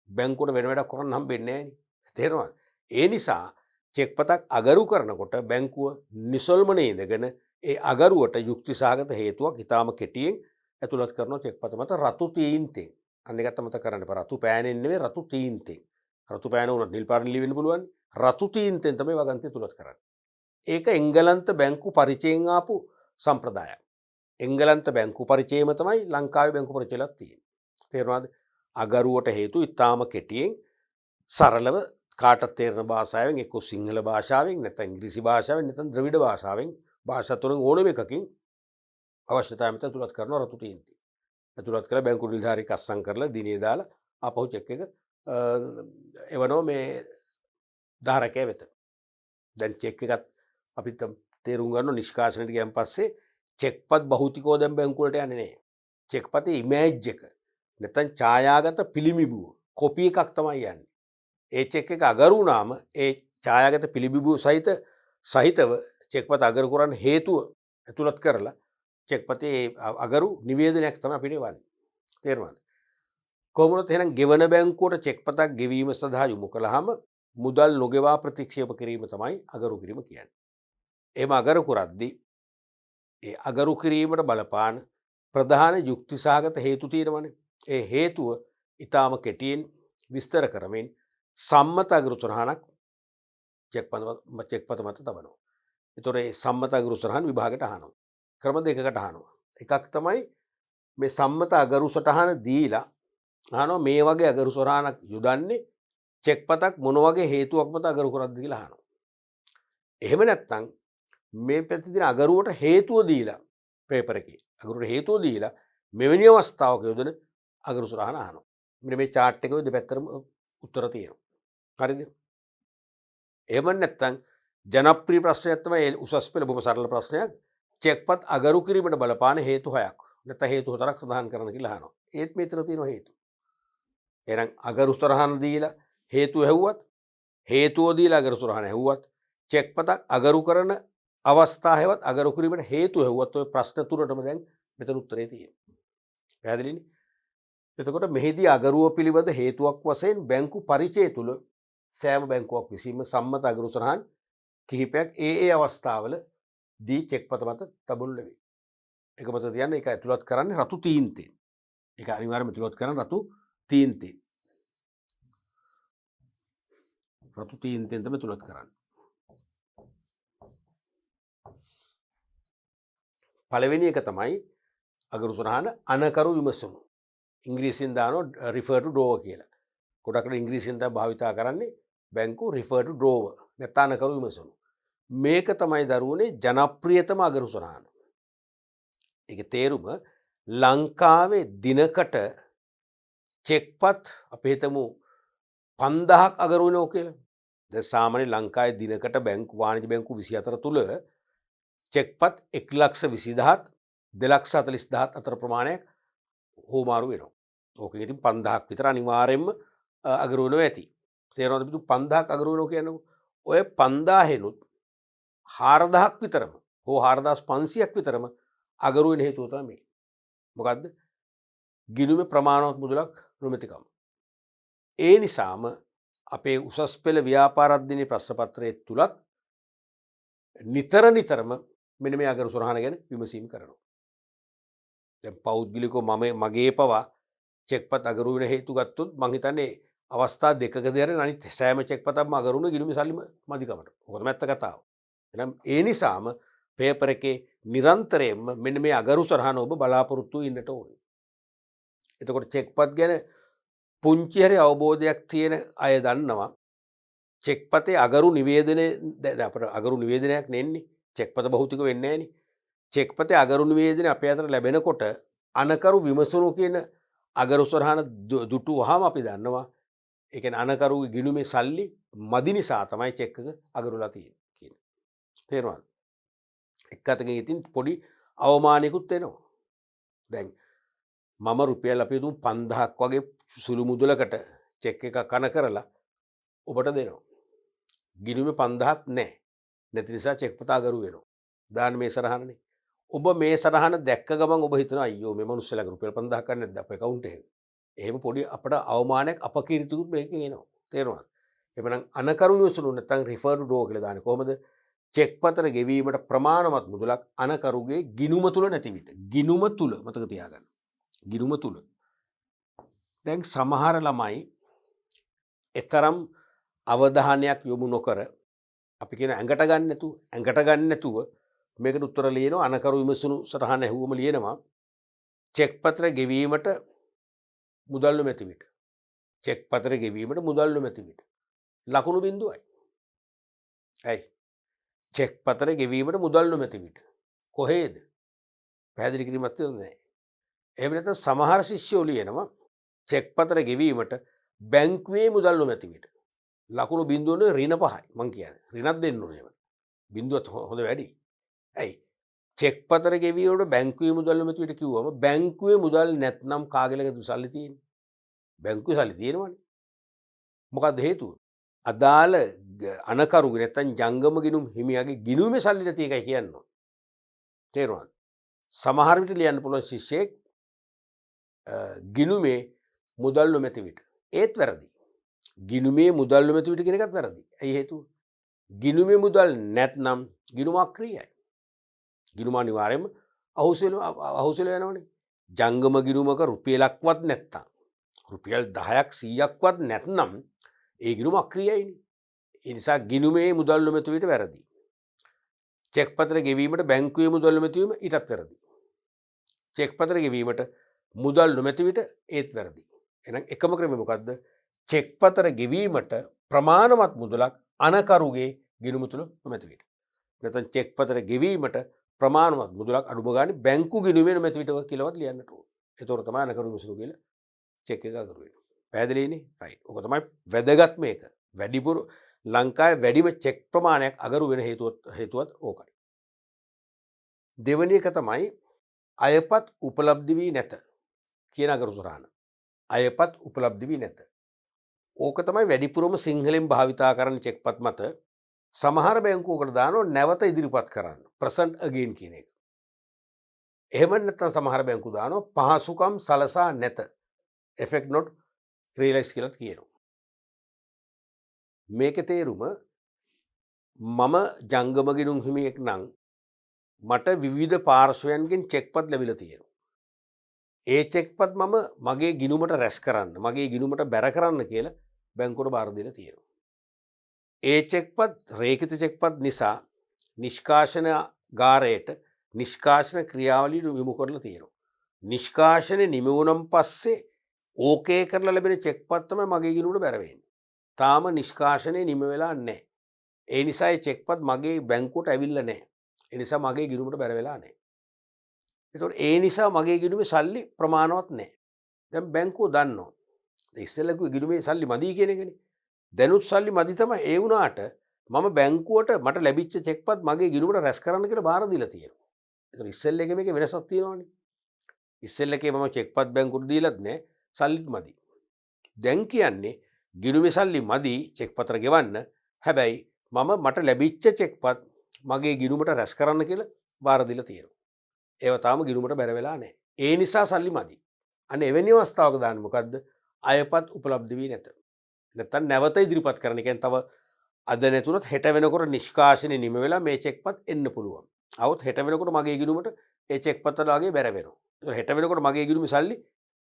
බැංකුවට වෙන වැඩක් කරන්න හම්බෙන්නේ නැහැ නේ. තේරෙනවද? ඒ නිසා චෙක් පතක් අගරු කරනකොට බැංකුව නිසල්මනේ ඉඳගෙන ඒ අගරුවට යුක්ති සහගත හේතුවක් ඉතාම කෙටියෙන් ඇතුළත් කරනවා චෙක් පත මත රතු තීන්තෙන්. අන්න ඒකත් මතක කරන්න එපා. රතු පෑනෙන් නෙවෙයි රතු තීන්තෙන්. රතු පෑන උනත් නිල් පාටින් ලියවෙන්න පුළුවන්. රතු තීන්තෙන් තමයි වගන්තිය තුලත් කරන්නේ. ඒක එංගලන්ත බැංකු පරිචයෙන් ආපු සම්ප්‍රදායක්. එංගලන්ත බැංකු පරිචයම තමයි ලංකාවේ බැංකු පරිචයලත් තියෙන්නේ. තේරුණාද? අගරුවට හේතු ඉතාම කෙටියෙන් සරලව කාටත් තේරෙන භාෂාවෙන් එක්ක සිංහල භාෂාවෙන් නැත්නම් ඉංග්‍රීසි භාෂාවෙන් නැත්නම් ද්‍රවිඩ භාෂාවෙන් භාෂා තුනෙන් ඕනම එකකින් අවශ්‍යතාවය මත ඇතුළත් කරන රතු තීන්තිය. ඇතුළත් කරලා බැංකු නිලධාරියෙක් අස්සම් කරලා දිනේ දාලා ආපහු චෙක් එක එවනවා මේ ධාරකයා වෙත. දැන් චෙක් එකත් අපිට තේරුම් ගන්න නිෂ්කාශනයට ගියන් පස්සේ චෙක්පත් භෞතිකව දැන් බැංකු වලට යන්නේ නැහැ. චෙක්පතේ ඉමේජ් එක නැත්නම් ඡායාගත පිළිඹුව කොපි එකක් තමයි යන්නේ. ඒ චෙක් එක අගරු වුණාම ඒ ඡායාගත පිළිඹුව සහිතව චෙක්පත අගරු කරන්න හේතුව ඇතුළත් කරලා චෙක්පතේ අගරු නිවේදනයක් තමයි අපිට වන්නේ. තේරුණාද? කොහොමද එහෙනම් ගෙවන බැංකුවට චෙක්පතක් ගෙවීම සඳහා යොමු කළාම මුදල් නොගෙවා ප්‍රතික්ෂේප කිරීම තමයි අගරු කිරීම කියන්නේ. එහෙම අගරු කරද්දී ඒ අගරු කිරීමට බලපාන ප්‍රධාන යුක්ති සහගත හේතු තියෙනවනේ. ඒ හේතුව ඊටාම කෙටියෙන් විස්තර කරමින් සම්මත අගරු සටහනක් චෙක්පත මත තබනවා. ඒතොර ඒ සම්මත අගරු සටහන විභාගයට අහනවා. ක්‍රම දෙකකට අහනවා. එකක් තමයි මේ සම්මත අගරු සටහන දීලා අහනවා මේ වගේ අගරු සටහනක් යොදන්නේ චෙක්පතක් මොන වගේ හේතුවක් මත අගරු කරද්ද කියලා අහනවා. එහෙම නැත්නම් මේ පැත්තේ අගරුවට හේතුව දීලා පේපර් එකේ අගරුවට හේතුව දීලා මෙවැනි අවස්ථාවක යොදන අගරු සටහන අහනවා. මෙන්න මේ chart එකේ දෙපැත්තටම උත්තර තියෙනවා. හරිද? එහෙම නැත්නම් ජනප්‍රිය ප්‍රශ්නයක් තමයි උසස් පෙළ බොහොම සරල ප්‍රශ්නයක්. චෙක්පත් අගරු කිරීමට බලපාන හේතු 6ක්. නැත්නම් හේතු 4ක් සඳහන් කරන්න කියලා අහනවා. ඒත් මෙතන තියෙනවා හේතු. එහෙනම් අගරු සටහන දීලා හේතුව ඇහුවත් හේතුව දීලා අගරු සටහන ඇහුවත් චෙක්පතක් අගරු කරන අවස්ථාවේවත් අගරු කිරීමට හේතු ඇහුවත් ඔය ප්‍රශ්න තුනටම දැන් මෙතන උත්තරේ තියෙනවා. පැහැදිලිනේ? එතකොට මෙහිදී අගරුව පිළිබඳ හේතුවක් වශයෙන් බැංකු පරිචය තුල සෑම බැංකුවක් විසින්ම සම්මත අගරු සටහන් කිහිපයක් ඒ අවස්ථාවල දී චෙක්පත මත තබනු ලැබේ. ඒක මත තියන්නේ ඒක ඇතුළත් කරන්නේ රතු තීන්තෙන්. ඒක අනිවාර්යයෙන්ම ඇතුළත් කරන රතු තීන්තෙන්. රතු තීන්තෙන් තමයි ඇතුළත් කරන්නේ. පළවෙනි එක තමයි අගරු සටහන අනකරු විමසුම. ඉංග්‍රීසියෙන් දානවා refer to drawer කියලා. ගොඩක්ට ඉංග්‍රීසියෙන් තමයි භාවිතා කරන්නේ බැංකු refer to drawer නැත්නම් අනකරු විමසුම. මේක තමයි දරුවනේ ජනප්‍රියතම අගරු සටහන. ඒකේ තේරුම ලංකාවේ දිනකට චෙක්පත් අපි හිතමු 5000ක් අගරු වෙනවා කියලා. දැන් සාමාන්‍ය ලංකාවේ දිනකට බැංකු වාණිජ බැංකු 24 තුල චෙක්පත් 1,20,000ත් 2,40,000ත් අතර ප්‍රමාණයක් හෝමාරු වෙනවා. ඕකෙ ඉතින් 5000ක් විතර අනිවාර්යෙන්ම අගරු වෙනවා ඇති. තේරෙනවද? පිටු 5000ක් අගරු වෙනවා කියන්නේ ඔය 5000ෙනුත් 4000ක් විතරම හෝ 4500ක් විතරම අගරු වෙන හේතුව තමයි මේ. මොකද්ද? ගිණුමේ ප්‍රමාණවත් මුදලක් නොමැතිකම. ඒ නිසාම අපේ උසස් පෙළ ව්‍යාපාර අධ්‍යයනයේ ප්‍රශ්න පත්‍රයේ තුලත් නිතරම මෙන්න මේ අගරු සටහන ගැන විමසීම් කරනවා. දැන් පෞද්ගලිකව මගේ පවා චෙක්පත් අගරු වෙන හේතු ගත්තොත් මං හිතන්නේ අවස්ථා දෙකකදී හරි අනිත් සෑම චෙක්පතක්ම අගරු වෙන ගිණුමේ සල්ලි මදිකමට. ඔක තමයි ඇත්ත කතාව. එහෙනම් ඒ නිසාම පේපර් එකේ නිරන්තරයෙන්ම මෙන්න මේ අගරු සටහන ඔබ බලාපොරොත්තු වෙන්නට ඕනේ. එතකොට චෙක්පත් ගැන පුංචි හරි අවබෝධයක් තියෙන අය දන්නවා චෙක්පතේ අගරු නිවේදනය අපිට අගරු නිවේදනයක් නෙන්නේ චෙක්පත භෞතික වෙන්නේ නැහනේ. චෙක්පතේ අගරු නිවේදනය අපේ අතට ලැබෙනකොට අනකරු විමසනු කියන අගරු සටහන දුටුවාම අපි දන්නවා ඒ කියන්නේ අනකරුගේ ගිණුමේ සල්ලි මදි නිසා තමයි චෙක් එක අගරුලා තියෙන්නේ කියන. තේරුණාද? එක් අතකින් ඉතින් පොඩි අවමානයකුත් එනවා. දැන් මම රුපියල් අපි දුම් 5000ක් වගේ සුළු මුදලකට චෙක් එකක් කන කරලා ඔබට දෙනවා. ගිණුමේ 5000ක් නැහැ. නැති නිසා චෙක් පත අගරු වෙනවා. දාන්න මේ සරහනනේ. ඔබ මේ සටහන දැක්ක ගමන් ඔබ හිතනවා අයියෝ මේ මිනිස්සුලා රුපියල් 5000ක් ගන්න නැද්ද අපේ account එකේ. එහෙම පොඩි අපට අවමානයක් අපකීර්තියකුත් මේකෙන් එනවා. තේරුණාද? එhmenan අනකරු විමසුණු නැත්නම් refer to door කියලා දාන්නේ කොහමද? චෙක් පත්‍ර ගෙවීමට ප්‍රමාණවත් මුදලක් අනකරුගේ ගිණුම තුල නැති විට. ගිණුම තුල මතක තියාගන්න. ගිණුම තුල. දැන් සමහර ළමයි එතරම් අවධානයක් යොමු නොකර අපි කියන ඇඟට ගන්න නැතුව මේකට උත්තර ලියනවා අනකරු විමසුණු සටහන ඇහුවම ලියනවා චෙක් පත්‍ර ගෙවීමට මුදල් නොමැති විට. චෙක් පත්‍ර ගෙවීමට මුදල් නොමැති විට. ලකුණු බිඳුවයි. ඇයි? චෙක් පත්‍ර ගෙවීමට මුදල් නොමැති විට. කොහේද? පැහැදිලි කිරීමක් තියෙන්නේ නැහැ. එහෙම නැත්නම් සමහර ශිෂ්‍යයෝ ලියනවා චෙක් පත්‍ර ගෙවීමට බැංකුවේ මුදල් නොමැති විට. ලකුණු බිඳුවනේ ඍණ 5යි මං කියන්නේ. ඍණක් දෙන්න ඕනේ ඒවට. බිඳුවත් හොඳ වැඩි. ඇයි? චෙක් පත්‍ර ගෙවීමට බැංකුවේ මුදල් නොමැති විට කිව්වම බැංකුවේ මුදල් නැත්නම් කාගේ ළඟද සල්ලි තියෙන්නේ? බැංකුවේ සල්ලි තියෙනවනේ. මොකක්ද හේතුව? අදාළ අනකරුගේ නැත්නම් ජංගම ගිණුම් හිමියාගේ ගිණුමේ සල්ලි නැති එකයි කියන්නේ. තේරුණාද? සමහර විට ලියන්න පුළුවන් ශිෂ්‍යයෙක් ගිණුමේ මුදල් නොමැති විට. ඒත් වැරදි. ගිණුමේ මුදල් නොමැති විට කියන එකත් වැරදි. ඇයි හේතුව? ගිණුමේ මුදල් නැත්නම් ගිණුම අක්‍රියයි. ගිණුම අනිවාර්යයෙන්ම අහුසෙල යනවනේ. ජංගම ගිණුමක රුපියලක්වත් නැත්තම් රුපියල් 10ක් 100ක්වත් නැත්නම් ඒ ගිණුම අක්‍රියයිනේ. ඒ නිසා ගිණුමේ මුදල් නොමැති විට වැරදි. චෙක් පත්‍ර ගෙවීමට බැංකුවේ මුදල් නොමැති වීම ඊටත් වැරදි. චෙක් පත්‍ර ගෙවීමට මුදල් නොමැති විට ඒත් වැරදි. එහෙනම් එකම ක්‍රමය මොකද්ද? චෙක් පත්‍ර ගෙවීමට ප්‍රමාණවත් මුදලක් අනකරුගේ ගිණුම තුල නොමැති විට. නැත්නම් චෙක් පත්‍ර ගෙවීමට ප්‍රමාණවත් මුදලක් අඩුම ගානේ බැංකු ගිණුමේ නොමැති විට කියලාවත් ලියන්නට ඕන. ඒතකොට තමයි අනකරු විමසුණු කියලා චෙක් එක අගරු වෙනවා. පැහැදිලිනේ? රයිට්. ඔක තමයි වැදගත් මේක. වැඩිපුර ලංකාවේ වැඩිම චෙක් ප්‍රමාණයක් අගරු වෙන හේතුවත් ඕකයි. දෙවෙනි එක තමයි අයපත් උපලබ්ධ වී නැත කියන අගරු සටහන. අයපත් උපලබ්ධ වී නැත. ඕක තමයි වැඩිපුරම සිංහලෙන් භාවිතා කරන චෙක්පත් මත සමහර බැංකුවකට දානවා නැවත ඉදිරිපත් කරන්න. present again කියන එක. එහෙම නැත්නම් සමහර බැංකු දානවා පහසුකම් සලසා නැත. effect not realized කියලා කියනවා. මේකේ තේරුම මම ජංගම ගිණුම් හිමියෙක් නම් මට විවිධ පාර්ශ්වයන්ගෙන් චෙක්පත් ලැබිලා තියෙනවා. ඒ චෙක්පත් මම මගේ ගිණුමට රැස් කරන්න, මගේ ගිණුමට බැර කරන්න කියලා බැංකුවට බාර දීලා තියෙනවා. ඒ චෙක්පත් රේඛිත චෙක්පත් නිසා නිෂ්කාශන ගාරයට නිෂ්කාශන ක්‍රියාවලිය යොමු කරලා තියෙනවා. නිෂ්කාශනේ නිම වුණන් පස්සේ ඕකේ කරලා ලැබෙන චෙක්පත් තමයි මගේ ගිණුමට බැර වෙන්නේ. තාම නිෂ්කාශනේ නිම වෙලා නැහැ. ඒ නිසා ඒ චෙක්පත් මගේ බැංකුවට ඇවිල්ලා නැහැ. ඒ නිසා මගේ ගිණුමට බැර වෙලා නැහැ. ඒතකොට ඒ නිසා මගේ ගිණුමේ සල්ලි ප්‍රමාණවත් නැහැ. දැන් බැංකුව දන්නවා. ඉස්සෙල්ලා කිව්වේ ගිණුමේ සල්ලි මදි කියන එකනේ. දැනුත් සල්ලි මදි තමයි. ඒ වුණාට මම බැංකුවට මට ලැබිච්ච චෙක්පත් මගේ ගිණුමට රැස් කරන්න කියලා බාර දීලා තියෙනවා. ඒතකොට ඉස්සෙල්ලා එකේ මේකේ වෙනසක් තියෙනවනේ. ඉස්සෙල්ලා එකේ මම චෙක්පත් බැංකුවට දීලත් නැහැ. සල්ලිත් මදි. දැන් කියන්නේ ගිණුමේ සල්ලි මදි චෙක්පත්‍ර ගෙවන්න. හැබැයි මට ලැබිච්ච චෙක්පත් මගේ ගිණුමට රැස් කරන්න කියලා බාර දීලා තියෙනවා. ඒව තාම ගිණුමට බැර වෙලා නැහැ. ඒ නිසා සල්ලි මදි. අන්න එවැනි අවස්ථාවක දාන්නේ මොකද්ද? අයපත් උපලබ්ධ වී නැත. නැත්තම් නැවත ඉදිරිපත් කරන්න. කියන්නේ තව අද නැතුණත් හෙට වෙනකොට නිෂ්කාශනේ නිම වෙලා මේ චෙක්පත් එන්න පුළුවන්. આવොත් හෙට වෙනකොට මගේ ගිණුමට ඒ චෙක්පත් වලගේ බැර වෙනවා. ඒතකොට හෙට වෙනකොට මගේ ගිණුමේ සල්ලි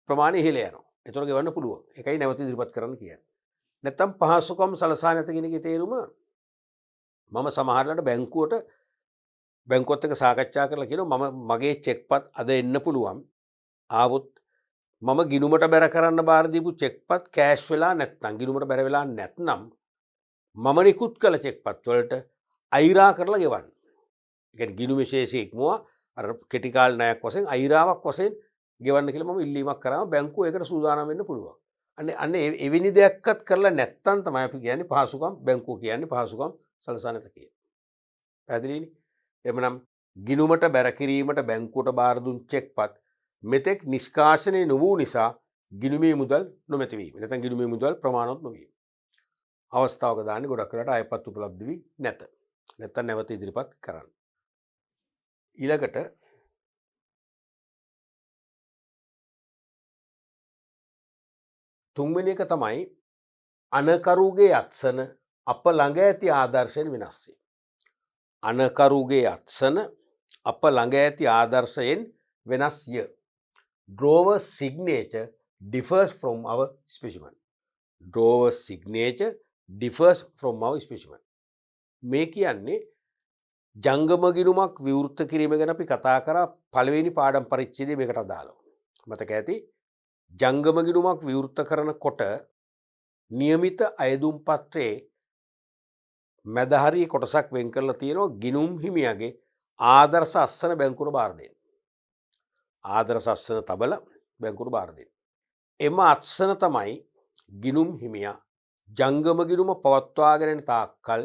ප්‍රමාණය ඉහළ යනවා. ඒතකොට ගෙවන්න පුළුවන්. ඒකයි නැවත ඉදිරිපත් කරන්න කියන්නේ. නැත්තම් පහසුකම් සලසා නැත කියන එකේ තේරුම මම සමහරවිට බැංකුවත් එක්ක සාකච්ඡා කරලා කියනවා මගේ චෙක්පත් අද එන්න පුළුවන්. ආවොත් මම ගිණුමට බැර කරන්න බාර දීපු චෙක්පත් කෑෂ් වෙලා නැත්නම් ගිණුමට බැර වෙලා නැත්නම් මම නිකුත් කළ චෙක්පත් වලට අයිරා කරලා ගෙවන්න. ඒ කියන්නේ ගිණුම විශේෂ ඉක්මුවා අර කෙටි කාල ණයක් වශයෙන් අයිරාවක් වශයෙන් ගෙවන්න කියලා මම ඉල්ලීමක් කරාම බැංකුව ඒකට සූදානම් වෙන්න පුළුවන්. අන්න එවැනි දෙයක්වත් කරලා නැත්නම් තමයි අපි කියන්නේ පහසුකම් බැංකුව කියන්නේ පහසුකම් සලසා නැත කියලා. පැහැදිලිනේ? එමනම් ගිණුමට බැර කිරීමට බැංකුවට බාර දුන් චෙක්පත් මෙතෙක් නිෂ්කාශනය නොවූ නිසා ගිණුමේ මුදල් නොමැති වීම. නැත්නම් ගිණුමේ මුදල් ප්‍රමාණවත් නොවීම. අවස්ථාවක දාන්නේ ගොඩක් වෙලාට අයපත් උපලබ්ධ වී නැත. නැත්නම් නැවත ඉදිරිපත් කරන්න. ඊළඟට තුන්වෙනි එක තමයි අනකරුගේ අත්සන අප ළඟ ඇති ආදර්ශයෙන් වෙනස් වේ. අනකරුගේ අත්සන අප ළඟ ඇති ආදර්ශයෙන් වෙනස්ය. Drawer's signature differs from our specimen. Drawer's signature differs from our specimen. මේ කියන්නේ ජංගම ගිණුමක් විවෘත කිරීම ගැන අපි කතා කරා පළවෙනි පාඩම් පරිච්ඡේදයේ මේකට අදාළව. මතක ඇති ජංගම ගිණුමක් විවෘත කරනකොට නියමිත අයදුම් පත්‍රයේ මැදහරිය කොටසක් වෙන් කරලා තියෙනවා ගිණුම් හිමියාගේ ආදර්ශ අස්සන බැංකුවට බාර දෙන්න. ආදර්ශ අස්සන තබල බැංකුවට බාර දෙන්න. එම අත්සන තමයි ගිණුම් හිමියා ජංගම ගිණුම පවත්වාගෙන යන තාක්කල්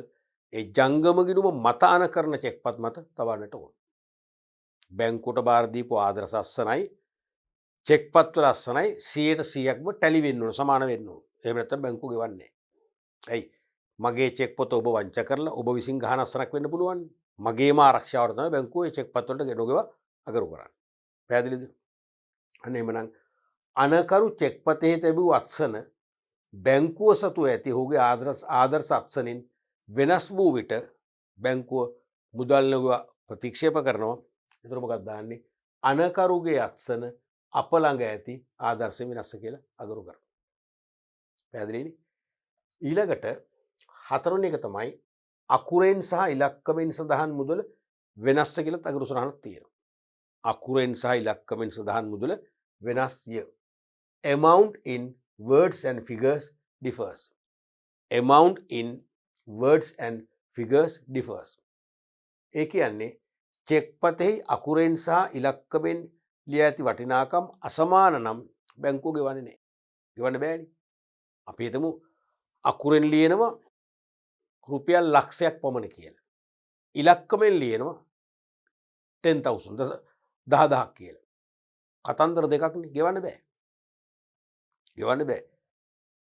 ඒ ජංගම ගිණුම මත අනකරන චෙක්පත් මත තබන්නට ඕන. බැංකුවට බාර දීපු ආදර්ශ අස්සනයි චෙක්පත් වල අස්සනයි 100%ක්ම ටැලි වෙන්න ඕන, සමාන වෙන්න ඕන. එහෙම නැත්නම් බැංකුව ගෙවන්නේ නැහැ. ඇයි? මගේ චෙක් පොත ඔබ වංච කරලා ඔබ විසින් ගහන අස්සනක් වෙන්න පුළුවන්. මගේම ආරක්ෂාවට තමයි බැංකුව ඒ චෙක් පත් වලට ගෙනගෙව අගරු කරන්නේ. පැහැදිලිද? අන්න එහෙමනම් අනකරු චෙක් පතේ තිබූ අත්සන බැංකුව සතු ඇති ඔහුගේ ආදර්ශ අත්සනින් වෙනස් වූ විට බැංකුව මුදල් නැගුව ප්‍රතික්ෂේප කරනවා. ඒතර මොකක්ද දාන්නේ? අනකරුගේ අත්සන අප ළඟ ඇති ආදර්ශයෙන් වෙනස් කියලා අගරු කරනවා. පැහැදිලිනේ? ඊළඟට හතරවෙනි එක තමයි අකුරෙන් සහ ඉලක්කමෙන් සඳහන් මුදල වෙනස් කියලා අගරු සරහනක් තියෙනවා. අකුරෙන් සහ ඉලක්කමෙන් සඳහන් මුදල වෙනස්ය. Amount in words and figures differs. Amount in words and figures differs. ඒ කියන්නේ චෙක් පතෙහි අකුරෙන් සහ ඉලක්කමෙන් ලියා ඇති වටිනාකම් අසමාන නම් බැංකුව ගෙවන්නේ නැහැ. ගෙවන්න බෑනේ. අපි හිතමු අකුරෙන් ලියනවා රුපියල් ලක්ෂයක් පමණ කියලා. ඉලක්කමෙන් ලියනවා 10,000 10,000ක් කියලා. කතන්දර දෙකක්නේ, ගෙවන්න බෑ. ගෙවන්න බෑ.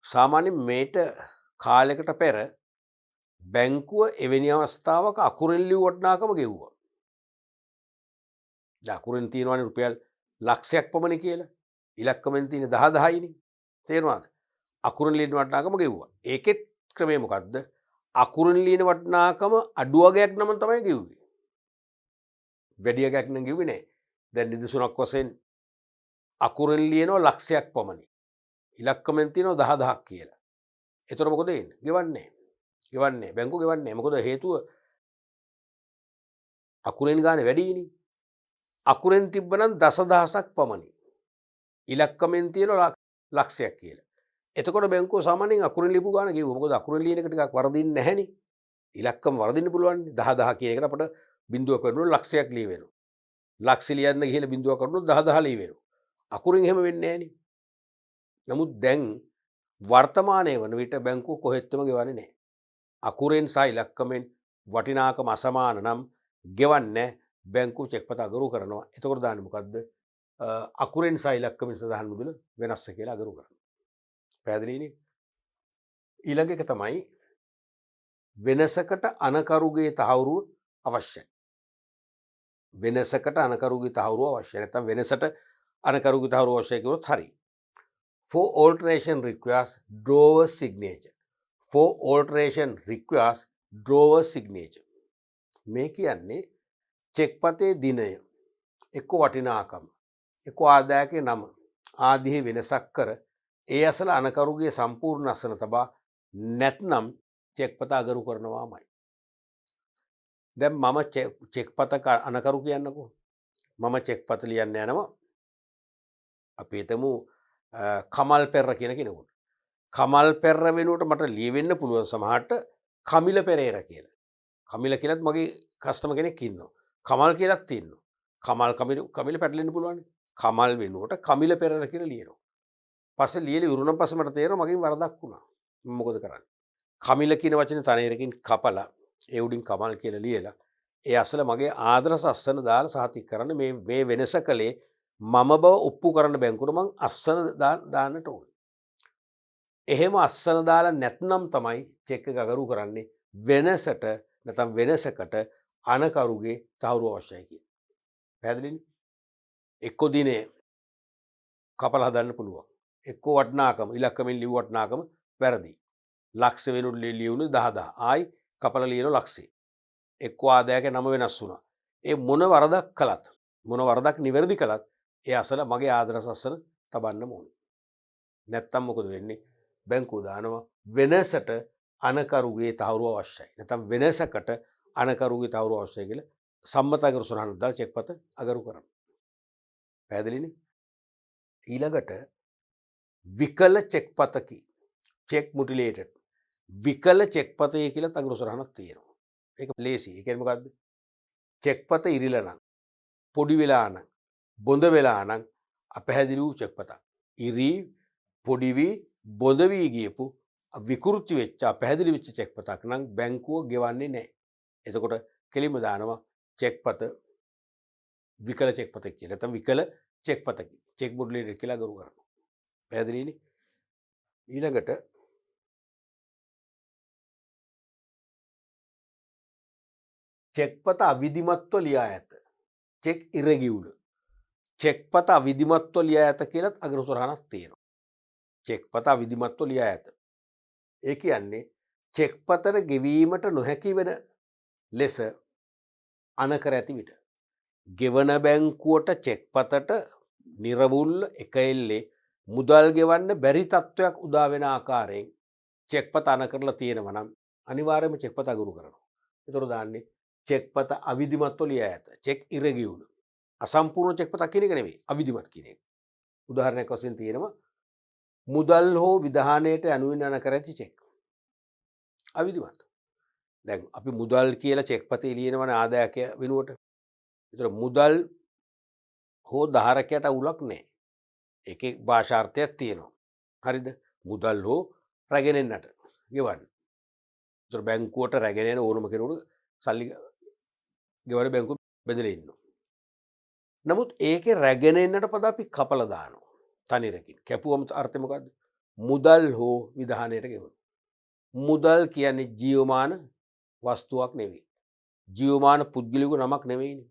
සාමාන්‍යයෙන් මේට කාලයකට පෙර බැංකුව එවැනි අවස්ථාවක අකුරෙන් ලියු වටිනාකම ගෙව්වා. දැන් අකුරෙන් තියෙනවානේ රුපියල් ලක්ෂයක් පමණ කියලා. ඉලක්කමෙන් තියෙන 10,000යිනේ. තේරුණාද? අකුරෙන් ලියන වටිනාකම ගෙව්වා. ඒකෙත් ක්‍රමය මොකද්ද? අකුරෙන් ලියන වටිනාකම අඩු වගයක් නම් තමයි ගෙව්වේ. වැඩි වගයක් නම් ගෙව්වේ නෑ. දැන් නිදසුනක් වශයෙන් අකුරෙන් ලියනවා ලක්ෂයක් පමණයි. ඉලක්කමෙන් තියෙනවා 10,000ක් කියලා. එතකොට මොකද වෙන්නේ? ගෙවන්නේ නෑ. ගෙවන්නේ බැංකුව ගෙවන්නේ. මොකද හේතුව අකුරෙන් ගානේ වැඩිනේ. අකුරෙන් තිබ්බනම් දසදහසක් පමණයි. ඉලක්කමෙන් තියෙනවා ලක්ෂයක් කියලා. එතකොට බැංකුව සාමාන්‍යයෙන් අකුරෙන් ලියපු ගාන ගෙවුවා. මොකද අකුරෙන් ලියන එක ටිකක් වරදින්නේ නැහැනේ. ඉලක්කම වරදින්න පුළුවන්. 10,000 කියන එකට අපිට බිඳුවක් කරනොත් ලක්ෂයක් ලිය වෙනවා. ලක්ෂ ලියන්න ගිහලා බිඳුවක් කරනොත් 10,000 ලිය වෙනවා. අකුරෙන් එහෙම වෙන්නේ නැහැනේ. නමුත් දැන් වර්තමානයේ වන විට බැංකුව කොහෙත්ම ගෙවන්නේ නැහැ. අකුරෙන් සහ ඉලක්කමෙන් වටිනාකම අසමාන නම් ගෙවන්නේ බැංකුව චෙක්පත අගරු කරනවා. එතකොට දාන්නේ මොකද්ද? අකුරෙන් සහ ඉලක්කමෙන් සඳහන් මුදල වෙනස් කියලා අගරු කරනවා. පැහැදිලිනේ? ඊළඟ එක තමයි වෙනසකට අනකරුගේ තහවුරුව අවශ්‍යයි. වෙනසකට අනකරුගේ තහවුරුව අවශ්‍යයි. නැත්නම් වෙනසට අනකරුගේ තහවුරුව අවශ්‍යයි කිව්වොත් හරි. For alteration requires drawer's signature. For alteration requires drawer's signature. මේ කියන්නේ චෙක්පතේ දිනය, එක්ක වටිනාකම, එක්ක ආදායකේ නම ආදී වෙනසක් කර ඒ අසල අනකරුගේ සම්පූර්ණ අසන තබා නැත්නම් චෙක්පත අගරු කරනවාමයි. දැන් මම චෙක්පත අනකරු කියන්නකෝ. මම චෙක්පත ලියන්න යනවා. අපි හිතමු කමල් පෙරර කියන කෙනෙකුට. කමල් පෙරර වෙනුවට මට ලියවෙන්න පුළුවන් සමහරට කමිල පෙරේර කියලා. කමිල කියලත් මගේ කස්ටමර් කෙනෙක් ඉන්නවා. කමල් කියලාත් තියෙනවා. කමිල පැටලෙන්න පුළුවන්. කමල් වෙනුවට කමිල පෙරේර කියලා ලියනවා. පස්සේ ලියලා ඉවරුනන් පස්සේ මට තේරෙනවා මගෙන් වරදක් වුණා. මම මොකද කරන්නේ? කමිල කියන වචනේ තනේරකින් කපලා ඒ උඩින් කමල් කියලා ලියලා ඒ අසල මගේ ආදර්ශ අස්සන දාලා සාතික කරන්න මේ වෙනස කලේ මම බව ඔප්පු කරන්න බැංකුවට මං අස්සන දාන්නට ඕනේ. එහෙම අස්සන දාලා නැත්නම් තමයි චෙක් එක අගරු කරන්නේ. වෙනසට නැත්නම් වෙනසකට අනකරුගේ තහවුරු අවශ්‍යයි කියන. පැහැදිලිනේ? එක්ක දිනේ කපලා හදන්න පුළුවන්. එක්කෝ වටනාකම ඉලක්කමින් ලියු වටනාකම වැරදි. ලක්ෂ වෙනුට ලියවුණු 10,000 ආයි කපලා ලියන ලක්ෂේ. එක්කෝ ආදායක නම වෙනස් වුණා. ඒ මොන වරදක් කළත් මොන වරදක් නිවැරදි කළත් ඒ අසල මගේ ආදරසස්සන තබන්න ඕනේ. නැත්තම් මොකද වෙන්නේ? බැංකුව දානවා වෙනසට අනකරුගේ තහවුරුව අවශ්‍යයි. නැත්නම් වෙනසකට අනකරුගේ තහවුරුව අවශ්‍යයි කියලා සම්මත අගරු සටහනක් දාලා චෙක් පත අගරු කරනවා. පැහැදිලිනේ? ඊළඟට විකල චෙක් පතකි චෙක් මුටිලේටඩ් විකල චෙක් පතේ කියලා අගරු සටහනක් තියෙනවා. ඒක ලේසි. ඒ කියන්නේ මොකද්ද? චෙක් පත ඉරිලා නම් පොඩි වෙලා නම් බොඳ වෙලා නම් අපැහැදිලි වූ චෙක් පතක්. ඉරි පොඩි වී බොඳ වී ගියපු විකෘති වෙච්ච පැහැදිලි වෙච්ච චෙක් පතක් නම් බැංකුව ගෙවන්නේ නැහැ. එතකොට කෙලින්ම දානවා චෙක් පත විකල චෙක් පතක් කියලා. නැත්නම් විකල චෙක් පතකි. චෙක් මුටිලේටඩ් කියලා අගරු කරනවා. පැහැදිලිනේ? ඊළඟට චෙක් පත අවිධිමත්ව ලියා ඇත. චෙක් ඉරෙගියුලර්. චෙක් පත අවිධිමත්ව ලියා ඇත කියලත් අගරු සටහනක් තියෙනවා. චෙක් පත අවිධිමත්ව ලියා ඇත. ඒ කියන්නේ චෙක් පතට ගෙවීමට නොහැකි වෙන ලෙස අනකර ඇති විට ගෙවන බැංකුවට චෙක් පතට නිරවුල්ල එක එල්ලේ මුදල් ගෙවන්න බැරි තත්ත්වයක් උදා වෙන ආකාරයෙන් චෙක් පත අනකරලා තියෙනවා නම් අනිවාර්යයෙන්ම චෙක් පත අගරු කරනවා. ඒතර දාන්නේ චෙක් පත අවිධිමත්ව ලියා ඇත. චෙක් ඉරෙගියුලර්. අසම්පූර්ණ චෙක් පතක් කියන එක නෙමෙයි අවිධිමත් කියන එක. උදාහරණයක් වශයෙන් තියෙනවා මුදල් හෝ විධානයට අනුවින් අනකර ඇති චෙක්. අවිධිමත්. දැන් අපි මුදල් කියලා චෙක් පතේ ලියනවනේ ආදායකය වෙනුවට. ඒතර මුදල් හෝ ධාරකයට උලක් නැහැ. ඒකේ භාෂාර්ථයක් තියෙනවා. හරිද? මුදල් හෝ රැගෙන එන්නට ගෙවන්න. ඒතර බැංකුවට රැගෙන එන ඕනම කෙනෙකුට සල්ලි ගෙවන බැංකුව බෙදලා ඉන්නවා. නමුත් ඒකේ රැගෙන එන්නට පද අපි කපලා දානවා. තනිරකින්. කැපුවම අර්ථය මොකද්ද? මුදල් හෝ විධානයට ගෙවන. මුදල් කියන්නේ ජීවමාන වස්තුවක් නෙවෙයි. ජීවමාන පුද්ගලික නමක් නෙවෙයිනේ.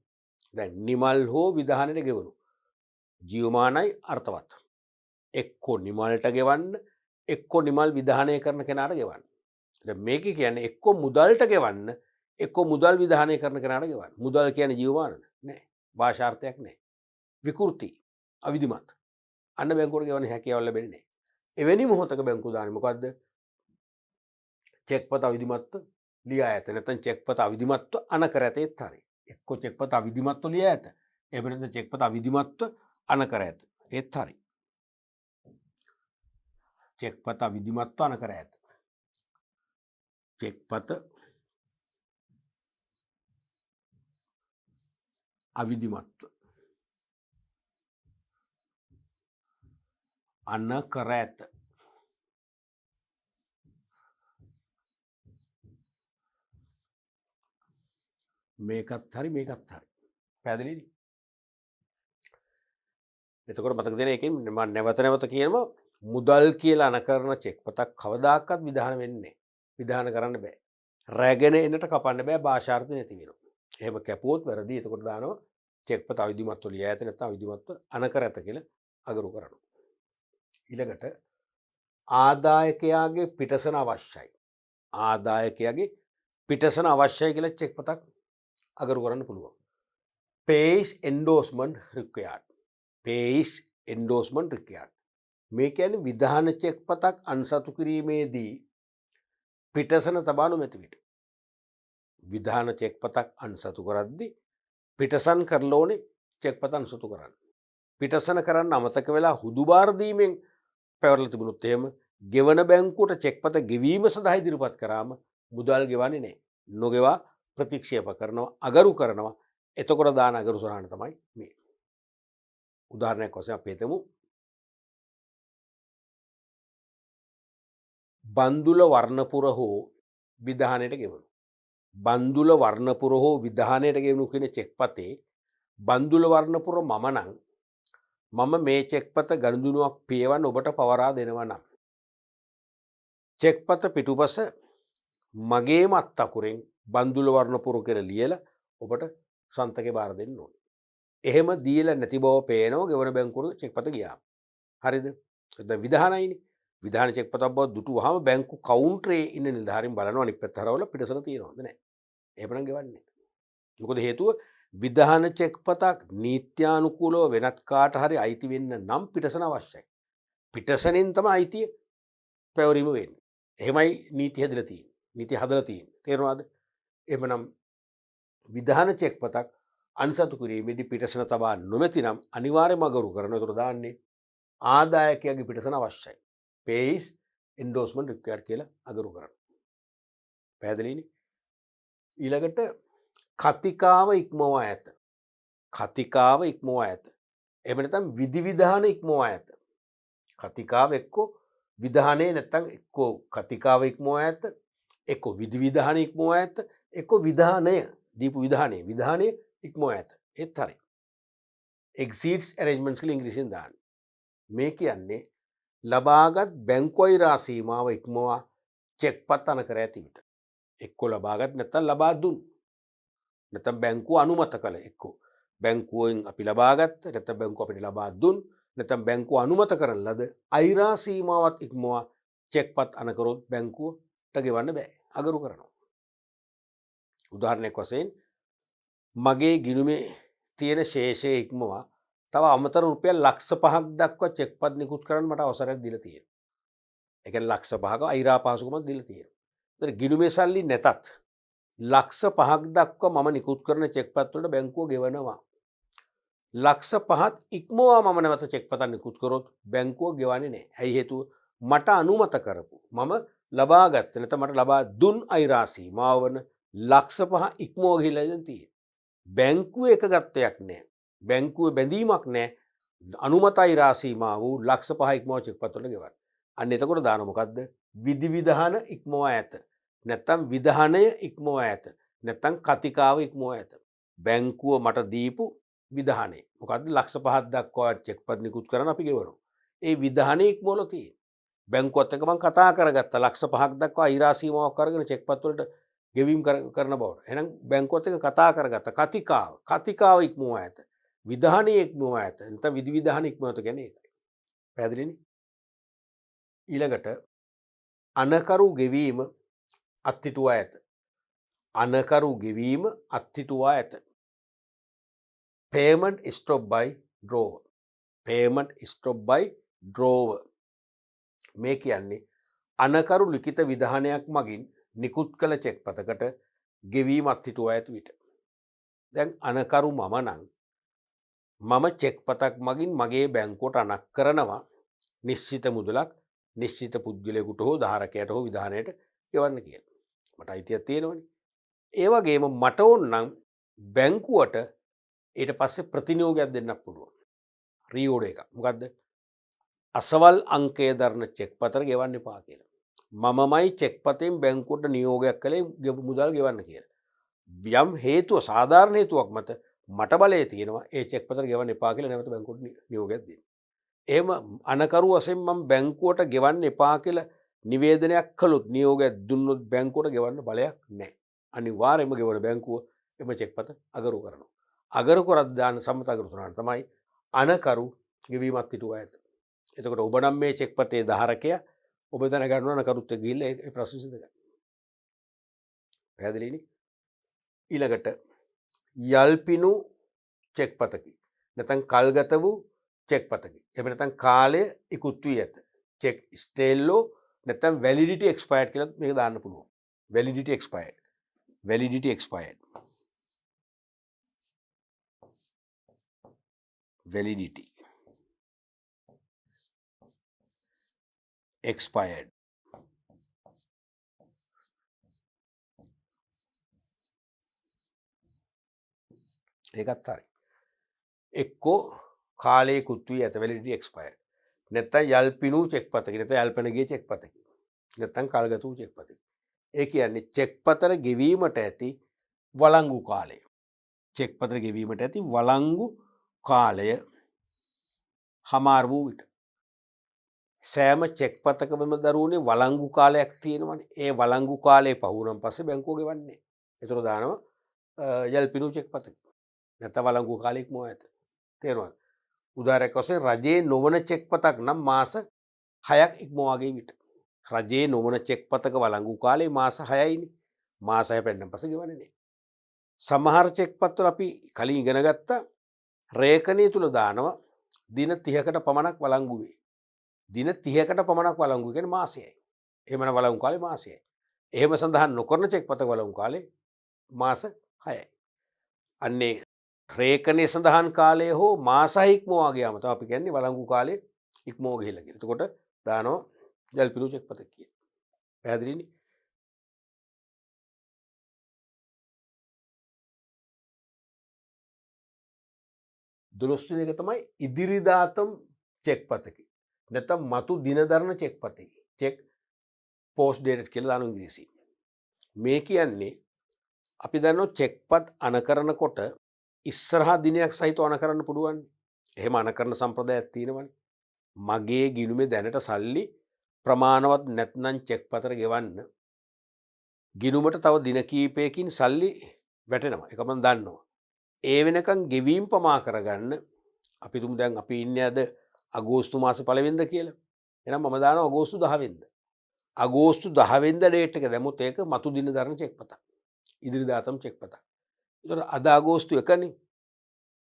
දැන් නිමල් හෝ විධානයට ගෙවනු. ජීවමානයි අර්ථවත්. එක්කෝ නිමල්ට ගෙවන්න, එක්කෝ නිමල් විධානය කරන කෙනාට ගෙවන්න. දැන් මේක කියන්නේ එක්කෝ මුදල්ට ගෙවන්න, එක්කෝ මුදල් විධානය කරන කෙනාට ගෙවන්න. මුදල් කියන්නේ ජීවමානද? නෑ. භාෂාර්ථයක් නෑ. විකෘති, අවිධිමත්. අන්න බැංකුවට ගෙවන්න හැකියාව ලැබෙන්නේ නෑ. එවැනි මොහොතක බැංකුව දාන්නේ මොකද්ද? චෙක් පත අවිධිමත්ව ලියා ඇත. නැත්නම් චෙක් පත අවිධිමත්ව අනකර ඇත ඒත් හරි. එක්කෝ චෙක් පත අවිධිමත්ව ලියා ඇත. එහෙම නැත්නම් චෙක් පත අවිධිමත්ව අනකර ඇත. ඒත් හරි. චෙක් පත අවිධිමත්ව අනකර ඇත. චෙක් පත අවිධිමත්ව අනකර ඇත. මේකත් හරි මේකත් හරි. පැහැදිලිද? එතකොට මතක තියාගන්න එකෙන් මම නැවත නැවත කියනවා මුදල් කියලා අනකරන චෙක් පතක් කවදාකවත් විධාන වෙන්නේ නැහැ. විධාන කරන්න බෑ. රැගෙන එන්නට කපන්න බෑ භාෂාර්ථ නැති වෙනවා. එහෙම කැපුවොත් වැරදි. එතකොට දානවා චෙක් පත අවිධිමත්ව ලියා ඇත නැත්නම් අවිධිමත්ව අනකර ඇත කියලා අගරු කරනවා. ඊළඟට ආදායකයාගේ පිටසන අවශ්‍යයි. ආදායකයාගේ පිටසන අවශ්‍යයි කියලා චෙක් පතක් අගරු කරන්න පුළුවන්. pays endorsement required. pays endorsement required. මේ කියන්නේ විධාන චෙක් පතක් අන්සතු කිරීමේදී පිටසන තබා නොමැති විට විධාන චෙක් පතක් අන්සතු කරද්දී පිටසන් කරලා ඕනේ චෙක් පත අන්සතු කරන්න. පිටසන කරන්න අමතක වෙලා හුදු බාර දීමෙන් පැවරලා තිබුණොත් එහෙම ගෙවන බැංකුවට චෙක් පත ගෙවීම සඳහා ඉදිරිපත් කරාම මුදල් ගෙවන්නේ නැහැ. නොගෙවා ප්‍රතික්ෂේප කරනවා, අගරු කරනවා. එතකොට දාන අගරු සරහන තමයි මේ. උදාහරණයක් වශයෙන් අපි හිතමු බන්දුල වර්ණපුර හෝ විධානයට ගෙවනු. බන්දුල වර්ණපුර හෝ විධානයට ගෙවනු කියන චෙක් පතේ බන්දුල වර්ණපුර මම නම් මම මේ චෙක් පත ගනුදෙනුවක් පියවන්න ඔබට පවරා දෙනවා නම් චෙක් පත පිටුපස මගේ මත් අකුරෙන් බන්දුල වර්ණපුර කියලා ලියලා ඔබට සන්තකේ බාර දෙන්න ඕනේ. එහෙම දීලා නැති බව පේනව ගෙවන බැංකුවට චෙක් පත ගියාම. හරිද? දැන් විධානයිනේ. විධාන චෙක් පතක් බව දුටුවාම බැංකු කවුන්ටරේ ඉන්න නිලධාරීන් බලනවා අනිත් පැත්ත හරවලා පිටසන තියෙනවද නැහැ. එහෙමනම් ගෙවන්නේ. මොකද හේතුව විධාන චෙක් පතක් නීත්‍යානුකූලව වෙනත් කාට හරි අයිති වෙන්න නම් පිටසන අවශ්‍යයි. පිටසනෙන් තමයි අයිතිය පැවරීම වෙන්නේ. එහෙමයි නීති හැදලා තියෙන්නේ. නීති හදලා තියෙන්නේ. තේරෙනවද? එහෙමනම් විධාන චෙක් පතක් අන්සතු කිරීමේදී පිටසන තබා නොමැති නම් අනිවාර්යයෙන්ම අගරු කරන උතර දාන්නේ ආදායකයාගේ පිටසන අවශ්‍යයි. pays endorsement required කියලා අගරු කරන්න. පැහැදිලිනේ? ඊළඟට කතිකාව ඉක්මවා ඇත. කතිකාව ඉක්මවා ඇත. එහෙම නැත්නම් විධිවිධාන ඉක්මවා ඇත. කතිකාව එක්කෝ විධානයේ නැත්නම් එක්කෝ කතිකාව ඉක්මවා ඇත, එක්කෝ විධිවිධාන ඉක්මවා ඇත, එක්කෝ විධානය දීපු විධානය ඉක්මවා ඇත. ඒත් හරි. exceeds arrangements කියලා ඉංග්‍රීසියෙන් දාන්න. මේ කියන්නේ ලබාගත් බැංකු අයිරා සීමාව ඉක්මවා චෙක් පත් අන කර ඇති විට. එක්කෝ ලබාගත් නැත්නම් ලබා දුන්. නැත්නම් බැංකුව අනුමත කළ එක්කෝ බැංකුවෙන් අපි ලබාගත්ත නැත්නම් බැංකුව අපිට ලබා දුන් නැත්නම් බැංකුව අනුමත කරන ලද අයිරා සීමාවත් ඉක්මවා චෙක් පත් අන කරොත් බැංකුවට ගෙවන්න බෑ. අගරු කරනවා. උදාහරණයක් වශයෙන් මගේ ගිණුමේ තියෙන ශේෂය ඉක්මවා තව අමතර රුපියල් ලක්ෂ 5ක් දක්වා චෙක් පත් නිකුත් කරන්න මට අවසරයක් දීලා තියෙනවා. ඒ කියන්නේ ලක්ෂ 5ක අයිරා පහසුකමක් දීලා තියෙනවා. ඒතර ගිණුමේ සල්ලි නැතත් ලක්ෂ 5ක් දක්වා මම නිකුත් කරන චෙක් පත් වලට බැංකුව ගෙවනවා. ලක්ෂ 5ත් ඉක්මවා මම නැවත චෙක් පතක් නිකුත් කරොත් බැංකුව ගෙවන්නේ නැහැ. ඇයි හේතුව? මට අනුමත කරපු මම ලබාගත්ත නැත්නම් මට ලබා දුන් අයිරා සීමාව වන ලක්ෂ 5 ඉක්මව ගිහිල්ලා ඉඳන් තියෙන්නේ. බැංකුවේ එක ගත්තයක් නැහැ. බැංකුවේ බැඳීමක් නැහැ. අනුමත අයිරා සීමාව වූ ලක්ෂ 5 ඉක්මව චෙක් පත් වලට ගෙවන්න. අන්න එතකොට දාන මොකද්ද? විධිවිධාන ඉක්මවා ඇත. නැත්තම් විධානය ඉක්මවා ඇත. නැත්තම් කතිකාව ඉක්මවා ඇත. බැංකුව මට දීපු විධානය. මොකද්ද? ලක්ෂ 5ක් දක්වා චෙක් පත් නිකුත් කරන්න අපි ගෙවනවා. ඒ විධානය ඉක්මවල තියෙන්නේ. බැංකුවත් එක්ක මම කතා කරගත්තා ලක්ෂ 5ක් දක්වා අයිරා සීමාවක් අරගෙන චෙක් පත් වලට ගෙවීම් කරන බවට. එහෙනම් බැංකුවත් එක්ක කතා කරගත්තා කතිකාව ඉක්මවා ඇත. විධානය ඉක්මවා ඇත. නැත්නම් විධාන ඉක්මවත කියන්නේ ඒකයි. පැහැදිලිනේ? ඊළඟට අනකරු ගෙවීම අත්හිටුවා ඇත. අනකරු ගෙවීම අත්හිටුවා ඇත. payment stop by drawer. payment stop by drawer. මේ කියන්නේ අනකරු ලිඛිත විධානයක් මගින් නිකුත් කළ චෙක් පතකට ගෙවීම අත්හිටුවා ඇති විට. දැන් අනකරු මම නම් මම චෙක් පතක් මගින් මගේ බැංකුවට අනක් කරනවා නිශ්චිත මුදලක් නිශ්චිත පුද්ගලයෙකුට හෝ ධාරකයට හෝ විධානයට ගෙවන්න කියලා. මට අයිතියක් තියෙනවනේ. ඒ වගේම මට ඕන නම් බැංකුවට ඊට පස්සේ ප්‍රතිනියෝගයක් දෙන්නත් පුළුවන්. රීಓඩර් එකක්. මොකද්ද? අසවල් අංකය දරන චෙක් පතර ගෙවන්න එපා කියලා. මමමයි චෙක් පතෙන් බැංකුවට නියෝගයක් කළේ මුදල් ගෙවන්න කියලා. යම් හේතුව සාධාරණ හේතුවක් මත මට බලය තියෙනවා ඒ චෙක් පතර ගෙවන්න එපා කියලා නැවත බැංකුවට නියෝගයක් දෙන්න. එහෙම අනකරු වශයෙන් මම බැංකුවට ගෙවන්න එපා කියලා නිවේදනයක් කළොත් නියෝගයක් දුන්නොත් බැංකුවට ගෙවන්න බලයක් නැහැ. අනිවාර්යයෙන්ම ගෙවන බැංකුව එම චෙක් පත අගරු කරනවා. අගරු කරත් දාන සම්මත අගරු කරනවා තමයි අනකරු ගෙවීමත් හිටුවා ඇත. එතකොට ඔබ නම් මේ චෙක් පතේ ධාරකයා ඔබ දැනගන්නවා අනකරුත් එක්ක ගිහිල්ලා ඒ ප්‍රශ්න විසඳගන්න. පැහැදිලිනේ? ඊළඟට යල්පිනු චෙක් පතකි. නැත්නම් කල්ගත වූ චෙක් පතකි. එහෙම නැත්නම් කාලය ඉක්ුත් වී ඇත. චෙක් ස්ටේල්ලෝ නැත්නම් වැලිඩිටි එක්ස්පයර්ඩ් කියලා මේක දාන්න පුළුවන්. වැලිඩිටි එක්ස්පයර්ඩ්. වැලිඩිටි එක්ස්පයර්ඩ්. validity expired. ඒකත් හරි. එක්කෝ කාලයේ කුත් වී ඇත validity expired. නැත්නම් යල්පිනු චෙක් පතකි. නැත්නම් යල්පන ගිය චෙක් පතකි. නැත්නම් කල්ගත වූ චෙක් පතකි. ඒ කියන්නේ චෙක් පතර ගෙවීමට ඇති වළංගු කාලය. චෙක් පතර ගෙවීමට ඇති වළංගු කාලය හමාර වූ විට සෑම චෙක් පතකම දරුවනේ වළංගු කාලයක් තියෙනවනේ. ඒ වළංගු කාලේ පහුවුණන් පස්සේ බැංකුව ගෙවන්නේ. ඒතර දානවා යල්පිනු චෙක් පතක. නැත්නම් වළංගු කාලයක් මොකද? තේරුණාද? උදාහරණයක් වශයෙන් රජයේ නොවන චෙක් පතක් නම් මාස 6ක් ඉක්මවාගේ විට රජයේ නොවන චෙක් පතක වළංගු කාලේ මාස 6යිනේ. මාස 6 පෙන්නන් පස්සේ ගෙවන්නේ නැහැ. සමහර චෙක් පත්වල අපි කලින් ඉගෙන ගත්තා රේඛනය තුල දානවා දින 30කට පමණක් වළංගු වේ. දින 30කට පමණක් වළංගු කියන්නේ මාසයයි. එහෙමනම් වළංගු කාලේ මාසයයි. එහෙම සඳහන් නොකරන චෙක් පතක වළංගු කාලේ මාස 6යි. අන්නේ රේඛනයේ සඳහන් කාලය හෝ මාස 6 ඉක්මවා ගියාම තමයි අපි කියන්නේ වළංගු කාලේ ඉක්මව ගිහිල්ලා කියලා. එතකොට දානවා ජල්පිනු චෙක් පතක කියලා. පැහැදිලිනේ? දොළොස්වෙනි එක තමයි ඉදිරි දාතම් චෙක් පතකි. නැත්නම් මතු දින දරන චෙක් පතකි. චෙක් පෝස්ට් ඩේටඩ් කියලා දාන ඉංග්‍රීසියෙන්. මේ කියන්නේ අපි දන්නවා චෙක් පත් අන කරනකොට ඉස්සරහා දිනයක් සහිතව අන කරන්න පුළුවන්. එහෙම අන කරන සම්ප්‍රදායක් තියෙනවනේ. මගේ ගිණුමේ දැනට සල්ලි ප්‍රමාණවත් නැත්නම් චෙක් පතර ගෙවන්න ගිණුමට තව දින කීපයකින් සල්ලි වැටෙනවා. ඒක මම දන්නවා. ඒ වෙනකන් ගෙවීම් පමා කරගන්න අපි තුමු දැන් අපි ඉන්නේ අද අගෝස්තු මාසේ පළවෙනිද කියලා. එහෙනම් මම දානවා අගෝස්තු 10 වෙනිදා. අගෝස්තු 10 වෙනිදා ඩේට් එක දැම්මොත් ඒක මතු දින දරන චෙක් පතක්. ඉදිරි දාතම් චෙක් පතක්. ඒතකොට අද අගෝස්තු 1නේ.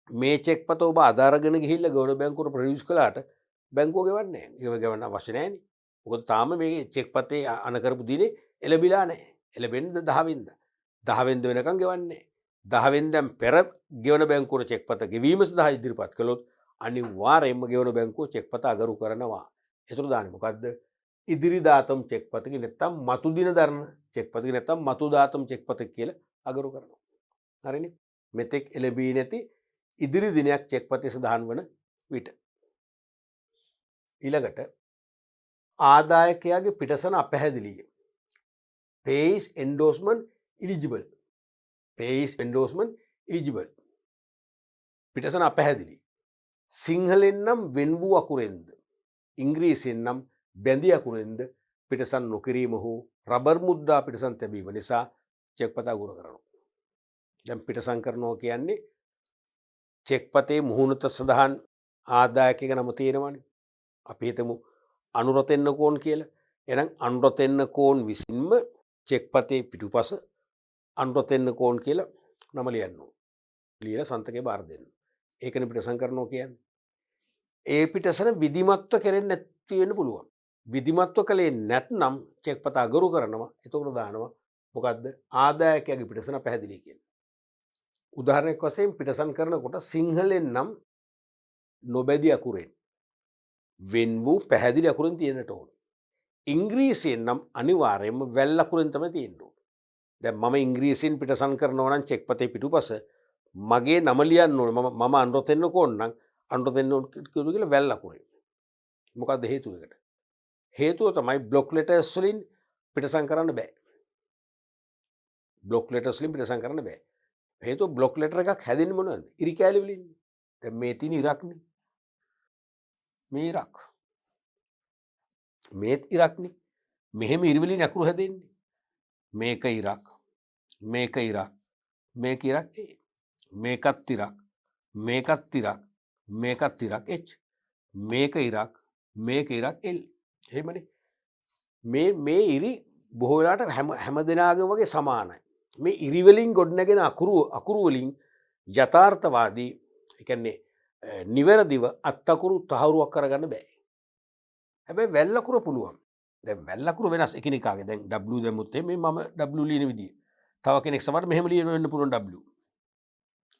මේ චෙක් පත ඔබ අද අරගෙන ගිහිල්ලා ගවර්නර් බැංකුවට ප්‍රොඩියුස් කළාට බැංකුව ගෙවන්නේ නැහැ. ඒක ගෙවන්න අවශ්‍ය නැහැනේ. මොකද තාම මේ චෙක් පතේ අන කරපු දිනේ එළබිලා නැහැ. එළබෙන්නේ 10 වෙනිදා. 10 වෙනිදා වෙනකන් ගෙවන්නේ නැහැ. 10 වෙනිදාන් පෙර ගෙවන බැංකුවට චෙක් පත ගෙවීම සඳහා ඉදිරිපත් කළොත් අනිවාර්යයෙන්ම ගෙවන බැංකුව චෙක් පත අගරු කරනවා. ඒතර දාන්නේ මොකද්ද? ඉදිරි දාතම් චෙක් පතක නැත්තම් මතු දින දරන චෙක් පතක නැත්තම් මතු දාතම් චෙක් පතක කියලා අගරු කරනවා. හරිනේ? මෙතෙක් එළබී නැති ඉදිරි දිනයක් චෙක් පතේ සඳහන් වන විට ඊළඟට ආදායකයාගේ පිටසන අපැහැදිලිය. pays endorsement eligible. pays endorsement eligible. පිටසන අපැහැදිලි. සිංහලෙන් නම් වෙන් වූ අකුරෙන්ද ඉංග්‍රීසියෙන් නම් බැඳි අකුරෙන්ද පිටසන් නොකිරීම හෝ රබර් මුද්‍රා පිටසන් තැබීම නිසා චෙක් පත අගුර කරනවා. දැන් පිටසන් කරනවා කියන්නේ චෙක් පතේ මුහුණත සඳහන් ආදායකයක නම තියෙනවනේ. අපි හිතමු අනුරතෙන්නකෝන් කියලා. එහෙනම් අනුරතෙන්නකෝන් විසින්ම චෙක් පතේ පිටුපස අනුරතෙන්නකෝන් කියලා නම ලියන්න ඕන. ලියලා සන්තකේ බාර දෙන්න. ඒකනේ පිටසන් කරනවා කියන්නේ. ඒ පිටසන විධිමත්ව කෙරෙන්නේ නැති වෙන්න පුළුවන්. විධිමත්ව කළේ නැත්නම් චෙක් පත අගරු කරනවා. එතකොට දානවා මොකද්ද? ආදායකයාගේ පිටසන පැහැදිලි කියලා. උදාහරණයක් වශයෙන් පිටසන් කරනකොට සිංහලෙන් නම් නොබැදි අකුරෙන් වෙන් වූ පැහැදිලි අකුරෙන් තියෙන්නට ඕන. ඉංග්‍රීසියෙන් නම් අනිවාර්යයෙන්ම වැල් අකුරෙන් තමයි තියෙන්න ඕන. දැන් මම ඉංග්‍රීසියෙන් පිටසන් කරනවා නම් චෙක් පතේ පිටුපස මගේ නම ලියන්න ඕනේ. මම අනුරතෙන්නකෝන් නම් අනුරතෙන්න කියලා වැල් අකුරෙන්. මොකක්ද හේතුව එකට? හේතුව තමයි බ්ලොක් ලෙටර්ස් වලින් පිටසන් කරන්න බෑ. බ්ලොක් ලෙටර්ස් වලින් පිටසන් කරන්න බෑ. හේතුව බ්ලොක් ලෙටර් එකක් හැදෙන්නේ මොනවද? ඉරි කෑලි වලින්. දැන් මේ තියෙන ඉරක්නේ. මේ ඉරක්. මේත් ඉරක්නේ. මෙහෙම ඉරි වලින් අකුරු හැදෙන්නේ. මේක ඉරක්. මේක ඉරක්. මේක ඉරක් A. මේකත් ඉරක්. මේකත් ඉරක්. මේකත් ඉරක් H. මේක ඉරක්. මේක ඉරක් L. එහෙමනේ. මේ ඉරි බොහෝ වෙලාවට හැම දෙනාගේම වගේ සමානයි. මේ ඉරි වලින් ගොඩනැගෙන අකුරු වලින් යථාර්ථවාදී ඒ කියන්නේ නිවැරදිව අත්අකුරු තහවුරුවක් කරගන්න බෑ. හැබැයි වැල් අකුර පුළුවන්. දැන් වැල් අකුරු වෙනස් එකිනෙකාගේ. දැන් W දැම්මුත් මේ මම W ලියන විදිය. තව කෙනෙක් සමහර මෙහෙම ලියන වෙන්න පුළුවන් W.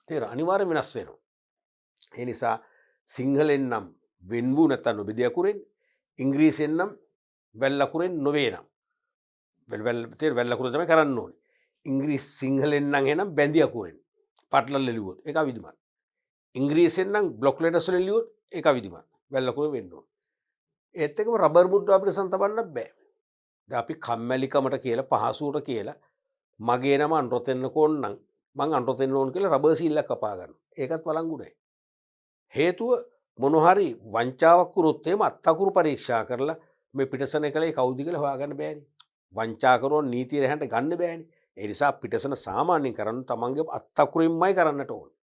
තේරෙනවද? අනිවාර්යෙන් වෙනස් වෙනවා. ඒ නිසා සිංහලෙන් නම් වෙන් වූ නැත්නම් නොබෙදී අකුරෙන් ඉංග්‍රීසියෙන් නම් වැල් අකුරෙන් නොවේ නම් වැල් අකුර තමයි කරන්න ඕනේ. ඉංග්‍රීසි සිංහලෙන් නම් එහෙනම් බැඳි අකුරෙන් පටලලා ලියුවොත් ඒක අවිධිමත්. ඉංග්‍රීසියෙන් නම් බ්ලොක් ලෙටර්ස් වලින් ලියුවොත් ඒක අවිධිමත්. වැල් අකුර වෙන්න ඕනේ. ඒත් එක්කම රබර් මුද්‍රා අපිට සම්තබන්න බෑ. දැන් අපි කම්මැලිකමට කියලා පහසුවට කියලා මගේ නම අනුරතෙන්නකෝන් නම් මං අනුරතෙන්න ඕන කියලා රබර් සීල්ලක් කපා ගන්නවා. ඒකත් වළංගු නැහැ. හේතුව මොන හරි වංචාවක් කරොත් එහෙම අත්අකුරු පරීක්ෂා කරලා මේ පිටසන එකලේ කවුද කියලා හොයාගන්න බෑනේ. වංචාකරුවන් නීතිය රැහැන්ට ගන්න බෑනේ. ඒ නිසා පිටසන සාමාන්‍යයෙන් කරන්න තමන්ගේ අත්අකුරින්මයි කරන්නට ඕනේ.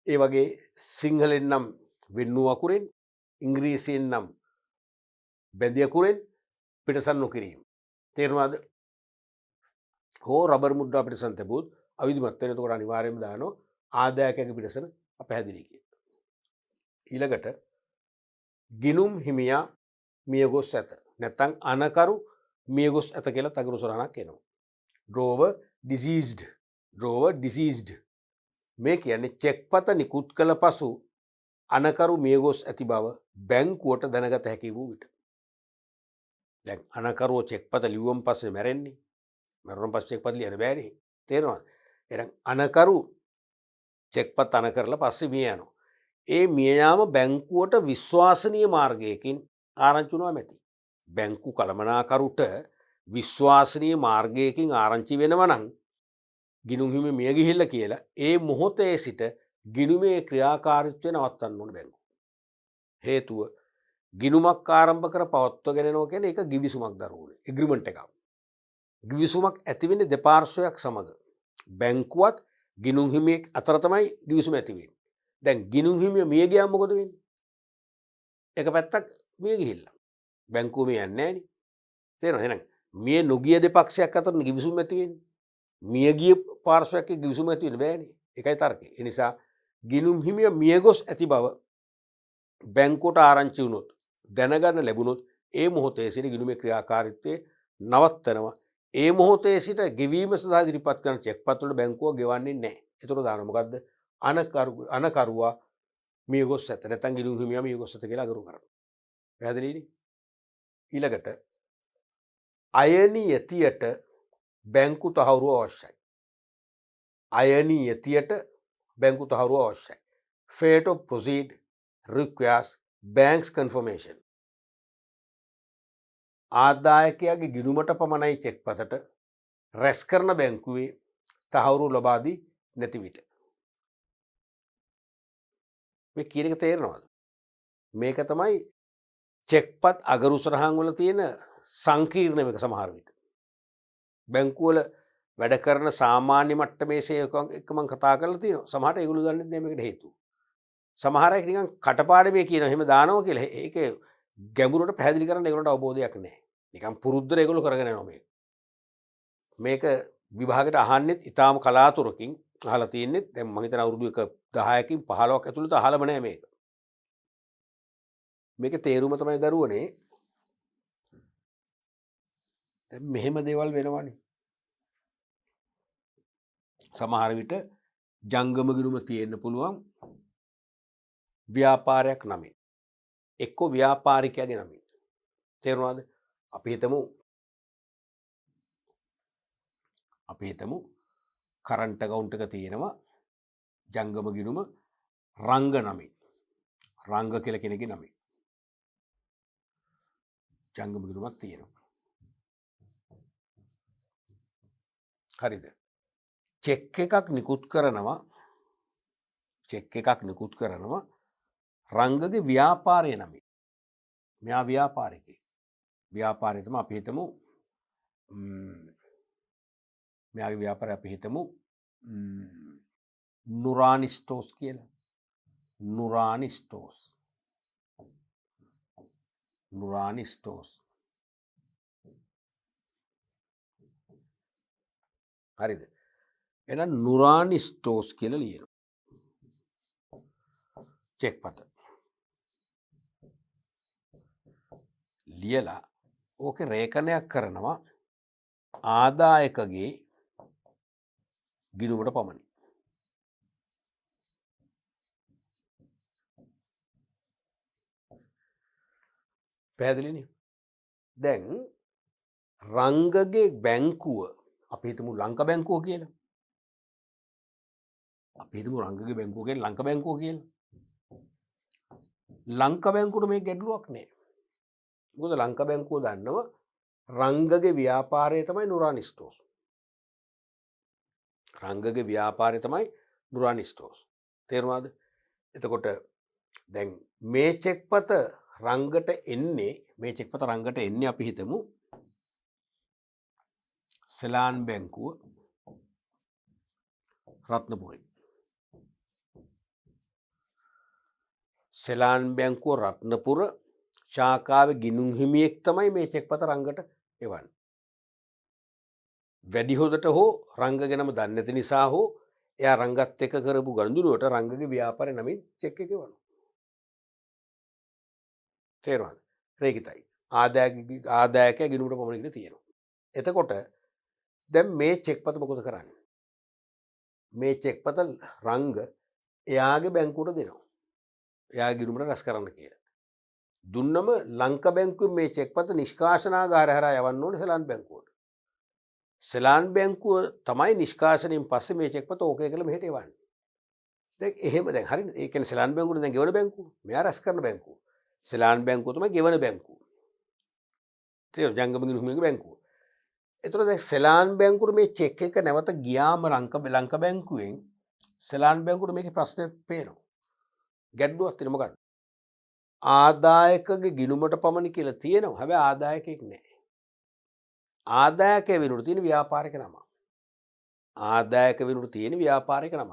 ඒ වගේ සිංහලෙන් නම් වෙන්නු අකුරෙන් ඉංග්‍රීසියෙන් නම් බැඳියකුරෙන් පිටසන් නොකිරීම. තේරුණාද? හෝ රබර් මුද්‍රා පිටසන් තිබුත් අවිධිමත් වෙන. එතකොට අනිවාර්යයෙන්ම දානවා ආදායකයාගේ පිටසන අපැහැදිලි කියලා. ඊළඟට ගිනුම් හිමියා මිය ගොස් ඇත. නැත්නම් අනකරු මිය ගොස් ඇත කියලා තගරු සරහනක් එනවා. drover deceased. drover deceased. මේ කියන්නේ චෙක්පත නිකුත් කළ පසු අනකරු මිය ගොස් ඇති බව බැංකුවට දැනගත හැකි වූ විට. දැන් අනකරුව චෙක්පත ලිව්වම පස්සේ මැරෙන්නේ. මැරුණන් පස්සේ චෙක්පත ලියන්න බෑනේ. තේරෙනවද? එහෙනම් අනකරු චෙක්පත් අන කරලා පස්සේ මිය යනවා. ඒ මිය යාම බැංකුවට විශ්වාසනීය මාර්ගයකින් ආරංචි වුණා මැති. බැංකු කළමනාකරුට විශ්වාසනීය මාර්ගයකින් ආරංචි වෙනවා නම් ගිණුම් හිමි මිය ගිහිල්ලා කියලා ඒ මොහොතේ සිට ගිණුමේ ක්‍රියාකාරීත්වය නවත්තන්න ඕන බැංකුව. හේතුව ගිණුමක් ආරම්භ කර පවත්වාගෙන යනවා කියන්නේ ඒක ගිවිසුමක් දරුවනේ. එග්‍රීමන්ට් එකක්. ගිවිසුමක් ඇති වෙන්නේ දෙපාර්ශ්වයක් සමග. බැංකුවත් ගිණුම් හිමියෙක් අතර තමයි ගිවිසුම ඇති වෙන්නේ. දැන් ගිණුම් හිමිය මිය ගියාම මොකද වෙන්නේ? එක පැත්තක් මිය ගිහිල්ලා. බැංකුව මිය යන්නේ නැහැ නේ. තේරෙනවද? එහෙනම් මිය නොගිය දෙපක්ෂයක් අතර ගිවිසුම ඇති වෙන්නේ. මිය ගිය පාර්ශ්වයක් එක්ක ගිවිසුම ඇති වෙන්න බෑනේ. ඒකයි තර්කය. ඒ නිසා ගිණුම් හිමිය මිය ගොස් ඇති බව බැංකුවට ආරංචි වුණොත් දැනගන්න ලැබුණොත් ඒ මොහොතේ සිට ගිණුමේ ක්‍රියාකාරීත්වය නවත්තනවා. ඒ මොහොතේ සිට ගෙවීම සඳහා ඉදිරිපත් කරන චෙක්පත් වල බැංකුව ගෙවන්නේ නැහැ. ඒතර දාන මොකද්ද? අනකරුවා මිය ගොස් ඇත. නැත්නම් ගිණුම් හිමියා මිය ගොස් ඇත කියලා අගරු කරනවා. පැහැදිලිනේ? ඊළඟට අයනියතියට බැංකු තහවුරුව අවශ්‍යයි. අයනියතියට බැංකු තහවුරුව අවශ්‍යයි. Failure to proceed requires bank's confirmation. ආදායකයාගේ ගිණුමට පමණයි චෙක්පතට රැස් කරන බැංකුවේ තහවුරු ලබා දී නැති විට. මේ කියන එක තේරෙනවද? මේක තමයි චෙක්පත් අගරු සරහන් වල තියෙන සංකීර්ණ එක සමහර විට. බැංකුවල වැඩ කරන සාමාන්‍ය මට්ටමේ සේවකයන් එක්ක මම කතා කරලා තියෙනවා. සමහරට ඒගොල්ලෝ දන්නේ නැහැ මේකට හේතුව. සමහර අය නිකන් කටපාඩමේ කියනවා එහෙම දානවා කියලා. ඒකේ ගැඹුරට පැහැදිලි කරන්න ඒගොල්ලන්ට අවබෝධයක් නැහැ. නිකන් පුරුද්දට ඒගොල්ලෝ කරගෙන යනවා මේක. මේක විභාගයට අහන්නෙත් ඉතාම කලාතුරකින් අහලා තියෙන්නේ. දැන් මම හිතන අවුරුදු 10කින් 15ක් ඇතුළත අහලම නැහැ මේක. මේකේ තේරුම තමයි දරුවනේ. දැන් මෙහෙම දේවල් වෙනවනේ. සමහර විට ජංගම ගිණුම තියෙන්න පුළුවන් ව්‍යාපාරයක් නමින්. එක්ක ව්‍යාපාරිකයාගේ නමින්. තේරුණාද? අපි හිතමු කරන්ට් account එක තියෙනවා ජංගම ගිණුම රංග නමින්. රංග කියලා කෙනෙක්ගේ නමින්. ජංගම ගිණුමක් තියෙනවා. හරිද? චෙක් එකක් නිකුත් කරනවා රංගගේ ව්‍යාපාරය නමින්. මෙයා ව්‍යාපාරිකයෙක්. ව්‍යාපාරය තමයි අපි හිතමු මෙයාගේ ව්‍යාපාරය අපි හිතමු නුරානි ස්ටෝර්ස් කියලා. නුරානි ස්ටෝර්ස්. හරිද? එහෙනම් නුරානි ස්ටෝර්ස් කියලා ලියනවා. චෙක්පත. ලියලා ඕකේ රේඛනයක් කරනවා ආදායකගේ ගිණුමට පමණයි. පැහැදිලිනේ? දැන් රංගගේ බැංකුව අපි හිතමු ලංකා බැංකුව කියලා. රංගගේ බැංකුව කියන්නේ ලංකා බැංකුව කියලා. ලංකා බැංකුවට මේ ගැටලුවක් නෑ. මොකද ලංකා බැංකුව දන්නවා රංගගේ ව්‍යාපාරය තමයි නුරානි ස්ටෝර්ස්. රංගගේ ව්‍යාපාරය තමයි නුරානි ස්ටෝර්ස්. තේරුණාද? එතකොට දැන් මේ චෙක්පත රංගට එන්නේ අපි හිතමු සෙලාන් බැංකුව රත්නපුරේ. සෙලාන් බැංකුව රත්නපුර ශාකාවේ ගිනුම් හිමියෙක් තමයි මේ චෙක් පත රංගට එවන්නේ. වැඩි හොදට හෝ රංග ගැනම දන්නේ නැති නිසා හෝ එයා රංගත් එක්ක කරපු ගනුදෙනුවට රංගගේ ව්‍යාපාරේ නමින් චෙක් එක එවනවා. තේරුණාද? රේකිතයි. ආදායකයා ගිණුමට පමණකට තියෙනවා. එතකොට දැන් මේ චෙක් පත මොකද කරන්නේ? මේ චෙක් පත රංග එයාගේ බැංකුවට දෙනවා. එයා ගිණුමට රැස් කරන්න කියලා. දුන්නම ලංකා බැංකුවේ මේ චෙක් පත නිෂ්කාශනාගාරය හරහා යවන්න ඕනේ සෙලාන් බැංකුවට. සෙලාන් බැංකුව තමයි නිෂ්කාශනයෙන් පස්සේ මේ චෙක් පත ඕකේ කියලා මෙහෙට එවන්නේ. දැන් එහෙම දැන් හරිනේ. ඒ කියන්නේ සෙලාන් බැංකුවේ දැන් ගෙවන බැංකුව. මෙයා රැස් කරන බැංකුව. සෙලාන් බැංකුව තමයි ගෙවන බැංකුව. තේරුණා? ජංගම ගිණුමේ බැංකුව. එතකොට දැන් සෙලාන් බැංකුවට මේ චෙක් එක නැවත ගියාම ලංකා බැංකුවෙන් සෙලාන් බැංකුවට මේකේ ප්‍රශ්නයක් පේනවා. ගැටලුවක් තියෙන මොකක්ද? ආදායකගේ ගිණුමට පමණ කියලා තියෙනවා. හැබැයි ආදායකෙක් නැහැ. ආදායකය වෙනුවට තියෙන ව්‍යාපාරික නම. ආදායක වෙනුවට තියෙන ව්‍යාපාරික නම.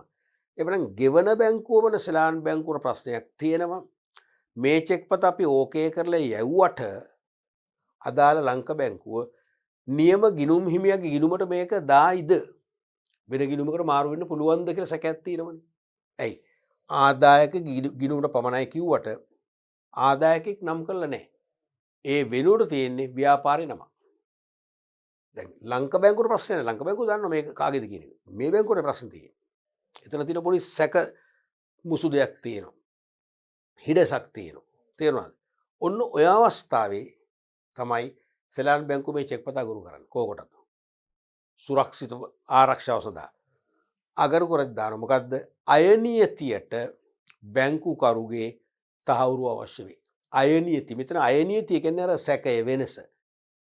එබැවින් ගෙවන බැංකුව වන සෙලාන් බැංකුවට ප්‍රශ්නයක් තියෙනවා. මේ චෙක් පත අපි ඕකේ කරලා යවුවට අදාළ ලංකා බැංකුව නියම ගිණුම් හිමියාගේ ගිණුමට මේක දායිද වෙන ගිණුමකට මාරු වෙන්න පුළුවන්ද කියලා සැකයක් තියෙනවනේ. ඇයි? ආදායක ගිණුමට පමණයි කිව්වට ආදායකෙක් නම් කරලා නැහැ. ඒ වෙනුවට තියෙන්නේ ව්‍යාපාරේ නම. දැන් ලංකා බැංකුවේ ප්‍රශ්නේ නැහැ. ලංකා බැංකුව දන්නවා මේක කාගේද කියන එක. මේ බැංකුවේ ප්‍රශ්න තියෙන්නේ. එතන තියෙන පොඩි සැක මුසු දෙයක් තියෙනවා. හිඩසක් තියෙනවා. තේරුණාද? ඔන්න ඔය අවස්ථාවේ තමයි සෙලාන් බැංකුව මේ චෙක් පත අගරු කරන්නේ. කෝකටද? සුරක්ෂිත ආරක්ෂාව සඳහා. අගරු කරද්දී දාන මොකද්ද? අයනියතියට බැංකුකරුගේ තහවුරු අවශ්‍ය වේ. අයනියති. මෙතන අයනියතිය කියන්නේ අර සැකය වෙනස.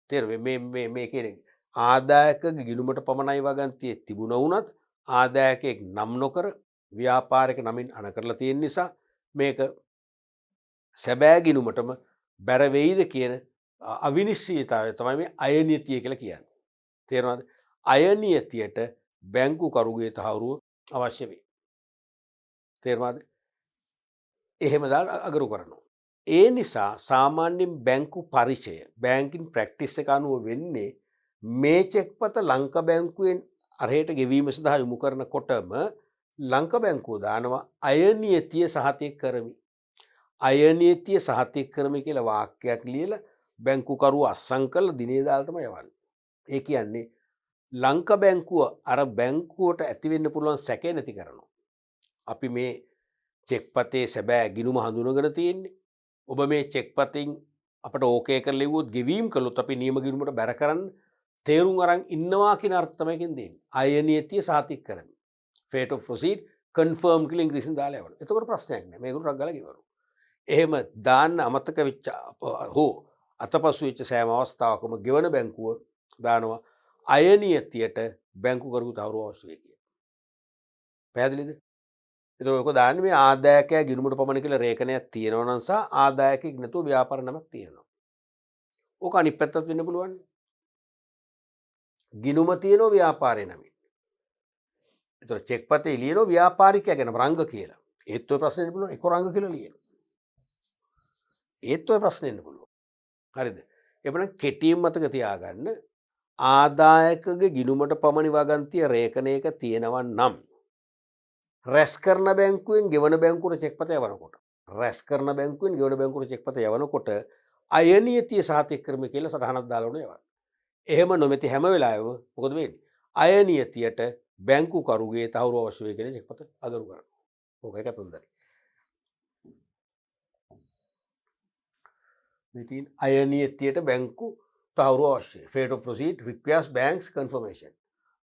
තේරුණේ? මේ කියන්නේ ආදායකගේ ගිණුමට පමණයි වගන්තියේ තිබුණා වුණත් ආදායකයෙක් නම් නොකර ව්‍යාපාරික නමින් අණ කරලා තියෙන නිසා මේක සැබෑ ගිණුමටම බැර වෙයිද කියන අවිනිශ්චිතතාවය තමයි මේ අයනියතිය කියලා කියන්නේ. තේරෙනවද? අයනියතියට බැංකුකරුගේ තහවුරුව අවශ්‍ය වේ. තේරෙනවද? එහෙම දාලා අගරු කරනවා. ඒ නිසා සාමාන්‍යයෙන් බැංකු පරිචය බැංකින් ප්‍රැක්ටිස් එක අනුව වෙන්නේ මේ චෙක් පත ලංකා බැංකුවෙන් අරහෙට ගෙවීම සඳහා යොමු කරනකොටම ලංකා බැංකුව දානවා අයනියතිය සහතික කරමි. අයනියතිය සහතික කරමි කියලා වාක්‍යයක් ලියලා බැංකුකරුව අස්සම් කරලා දිනේ දාලා තමයි යවන්නේ. ඒ කියන්නේ ලංකා බැංකුව අර බැංකුවට ඇති වෙන්න පුළුවන් සැකේ නැති කරනවා. අපි මේ චෙක් පතේ සැබෑ ගිණුම හඳුනගෙන තියෙන්නේ. ඔබ මේ චෙක් පතින් අපට ඕකේ කරලා ලිව්වොත් ගෙවීම් කළොත් අපි නියම ගිණුමට බැර කරන්න තේරුම් අරන් ඉන්නවා කියන අර්ථ තමයි දෙන්නේ. අයනියතිය සහතික කරමි. fate of proceed confirm කියලා ඉංග්‍රීසියෙන් දාලා යවනවා. එතකොට ප්‍රශ්නයක් නෑ. මේකට රක් ගාලා ගෙවනවා. එහෙම දාන්න අමතක වෙච්ච හෝ අතපසු වෙච්ච සෑම අවස්ථාවකම ගෙවන බැංකුව දානවා අයනියතියට බැංකුකරු තහවුරු අවශ්‍ය වේ කියලා. පැහැදිලිද? එතකොට ඔක දාන්නේ මේ ආදායකයා ගිණුමට පමණ කියලා රේඛනයක් තියෙනවා නම් සහ ආදායකෙක් නැතුව ව්‍යාපාර නමක් තියෙනවා. ඕක අනිත් පැත්තත් වෙන්න පුළුවන්. ගිණුම තියෙනවා ව්‍යාපාරේ නමින්. එතකොට චෙක් පතේ ලියනවා ව්‍යාපාරිකයා ගැන රංග කියලා. ඒත් ඔය ප්‍රශ්නේ එන්න පුළුවන්. එක රංග කියලා ලියනවා. ඒත් ඔය ප්‍රශ්නේ එන්න පුළුවන්. හරිද? එබැවින් කෙටියෙන් මතක තියාගන්න ආදායකගේ ගිණුමට පමණ වගන්තිය රේඛනයක තියෙනවා නම් රැස් කරන බැංකුවෙන් ගෙවන බැංකුවට චෙක් පත යවනකොට රැස් කරන බැංකුවෙන් ගෙවන බැංකුවට චෙක් පත යවනකොට අයනියතිය සහතික කරමි කියලා සටහනක් දාලා උනේ යවන්න. එහෙම නොමැති හැම වෙලාවෙම මොකද වෙන්නේ? අයනියතියට බැංකුකරුගේ තහවුරු අවශ්‍ය වේ කියලා චෙක් පත අගරු කරනවා. ඕකයි කතන්දරේ. ඉතින් අයනියතියට බැංකු තහවුරු අවශ්‍යයි. fate of proceed requires banks confirmation.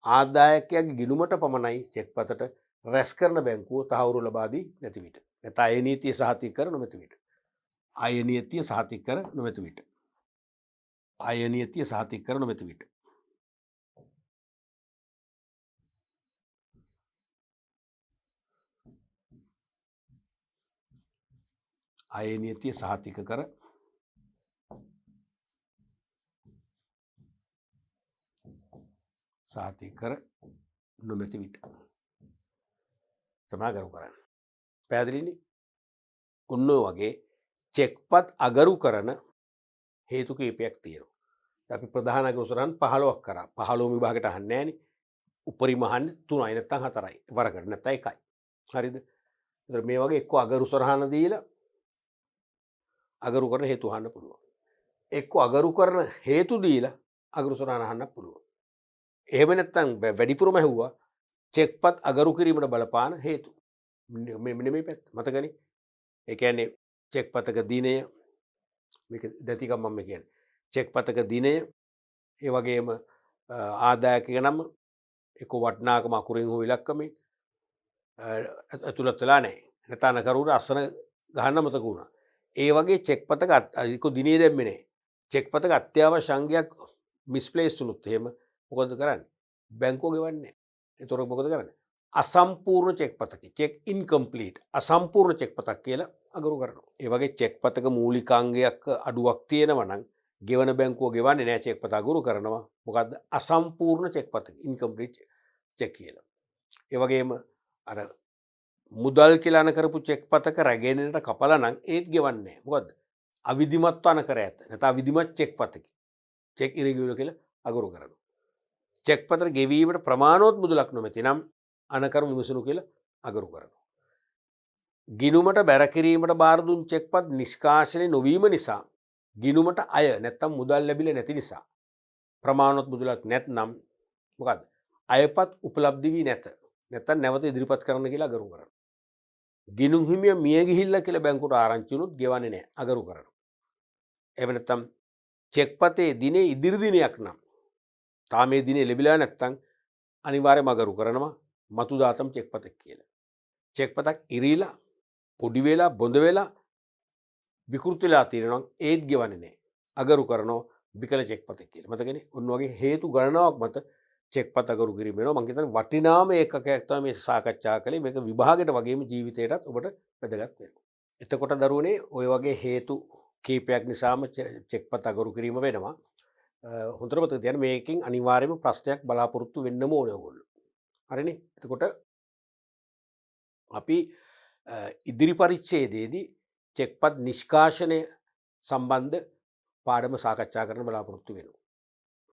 ආදායකයාගේ ගිණුමට පමණයි චෙක් පතට රැස් කරන බැංකුව තහවුරු ලබා දී නැති විට. නැත්නම් අයනියතිය සහතික කර නොමැති විට. අයනියතිය සහතික කර නොමැති විට. අයනියතිය සහතික කර නොමැති විට. අයනියතිය සහතික කර සහතික කර නොමැති විට. තමයි කරු කරන්නේ. පැහැදිලිනේ? ඔන්න ඔය වගේ චෙක්පත් අගරු කරන හේතු කීපයක් තියෙනවා. අපි ප්‍රධාන අගරුසටහන් 15ක් කරා. 15 විභාගයට අහන්නේ නැහනේ. උපරිම අහන්නේ 3යි නැත්නම් 4යි. වරකට නැත්නම් 1යි. හරිද? ඒතර මේ වගේ එක්ක අගරුසටහන දීලා අගරු කරන හේතු අහන්න පුළුවන්. එක්ක අගරු කරන හේතු දීලා අගරුසටහන අහන්න පුළුවන්. එහෙම නැත්නම් වැඩිපුරම ඇහුවා චෙක්පත් අගරු කිරීමට බලපාන හේතු. මෙන්න මේ පැත්ත මතකනේ. ඒ කියන්නේ චෙක්පතක දිනය මේක දැතිකම් මම කියන්නේ. චෙක්පතක දිනය ඒ වගේම ආදායක නම එක්ක වටිනාකම අකුරින් හෝ ඉලක්කමෙන් ඇතුළත් වෙලා නැහැ. නැත්නම් කරුණ අසන ගහන්න මතක වුණා. ඒ වගේ චෙක්පතක එක්ක දිනේ දැම්මේ නැහැ. චෙක්පතක අත්‍යවශ්‍ය අංගයක් මිස්ප්ලේස් වුණොත් එහෙම මොකද කරන්නේ? බැංකුව ගෙවන්නේ නැහැ. ඒතකොට මොකද කරන්නේ? අසම්පූර්ණ චෙක්පතක චෙක් ඉන්කම්ප්ලීට් අසම්පූර්ණ චෙක්පතක් කියලා අගරු කරනවා. ඒ වගේ චෙක්පතක මූලිකාංගයක් අඩුවක් තියෙනවා නම් ගෙවන බැංකුව ගෙවන්නේ නැහැ චෙක්පත අගරු කරනවා. මොකද්ද? අසම්පූර්ණ චෙක්පතක ඉන්කම්ප්ලීට් චෙක් කියලා. ඒ වගේම අර මුදල් කියලා අන කරපු චෙක්පතක රැගෙනට කපලා නම් ඒත් ගෙවන්නේ නැහැ. මොකද්ද? අවිධිමත්ව අන කර ඇත. නැත්නම් අවිධිමත් චෙක්පතක. චෙක් ඉරෙගියුලර් කියලා අගරු කරනවා. චෙක්පතර ගෙවීමට ප්‍රමාණවත් මුදලක් නොමැති නම් අනකරු විමසනු කියලා අගරු කරනවා. ගිණුමට බැර කිරීමට බාර දුන් චෙක්පත් නිෂ්කාශනය නොවීම නිසා ගිණුමට අය නැත්තම් මුදල් ලැබිලා නැති නිසා ප්‍රමාණවත් මුදලක් නැත්නම් මොකද්ද? අයපත් උපලබ්ධ වී නැත. නැත්තම් නැවත ඉදිරිපත් කරන්න කියලා අගරු කරනවා. ගිණුම් හිමිය මිය ගිහිල්ලා කියලා බැංකුවට ආරංචි වුණොත් ගෙවන්නේ නැහැ අගරු කරනවා. එහෙම නැත්තම් චෙක්පතේ දිනේ ඉදිරි දිනයක් නම් තාම මේ දිනේ ලැබිලා නැත්තම් අනිවාර්යයෙන්ම අගරු කරනවා මතු දාතම් චෙක්පතක් කියලා. චෙක්පතක් ඉරීලා පොඩි වෙලා බොඳ වෙලා විකෘති වෙලා තියෙනවා ඒත් ගෙවන්නේ නැහැ. අගරු කරනවා විකල චෙක්පතක් කියලා. මතකනේ? ඔන්න වගේ හේතු ගණනාවක් මත චෙක්පත අගරු කිරීම වෙනවා. මම හිතන්නේ වටිනාම ඒකකයක් තමයි මේ සාකච්ඡා කළේ. මේක විභාගයට වගේම ජීවිතයටත් ඔබට වැදගත් වෙනවා. එතකොට දරුවනේ ඔය වගේ හේතු කීපයක් නිසාම චෙක්පත අගරු කිරීම වෙනවා. හොඳට මතක තියාගන්න මේකෙන් අනිවාර්යයෙන්ම ප්‍රශ්නයක් බලාපොරොත්තු වෙන්නම ඕනේ ඔයගොල්ලෝ. හරිනේ? එතකොට අපි ඉදිරි පරිච්ඡේදයේදී චෙක්පත් නිෂ්කාශනය සම්බන්ධ පාඩම සාකච්ඡා කරන්න බලාපොරොත්තු වෙනවා.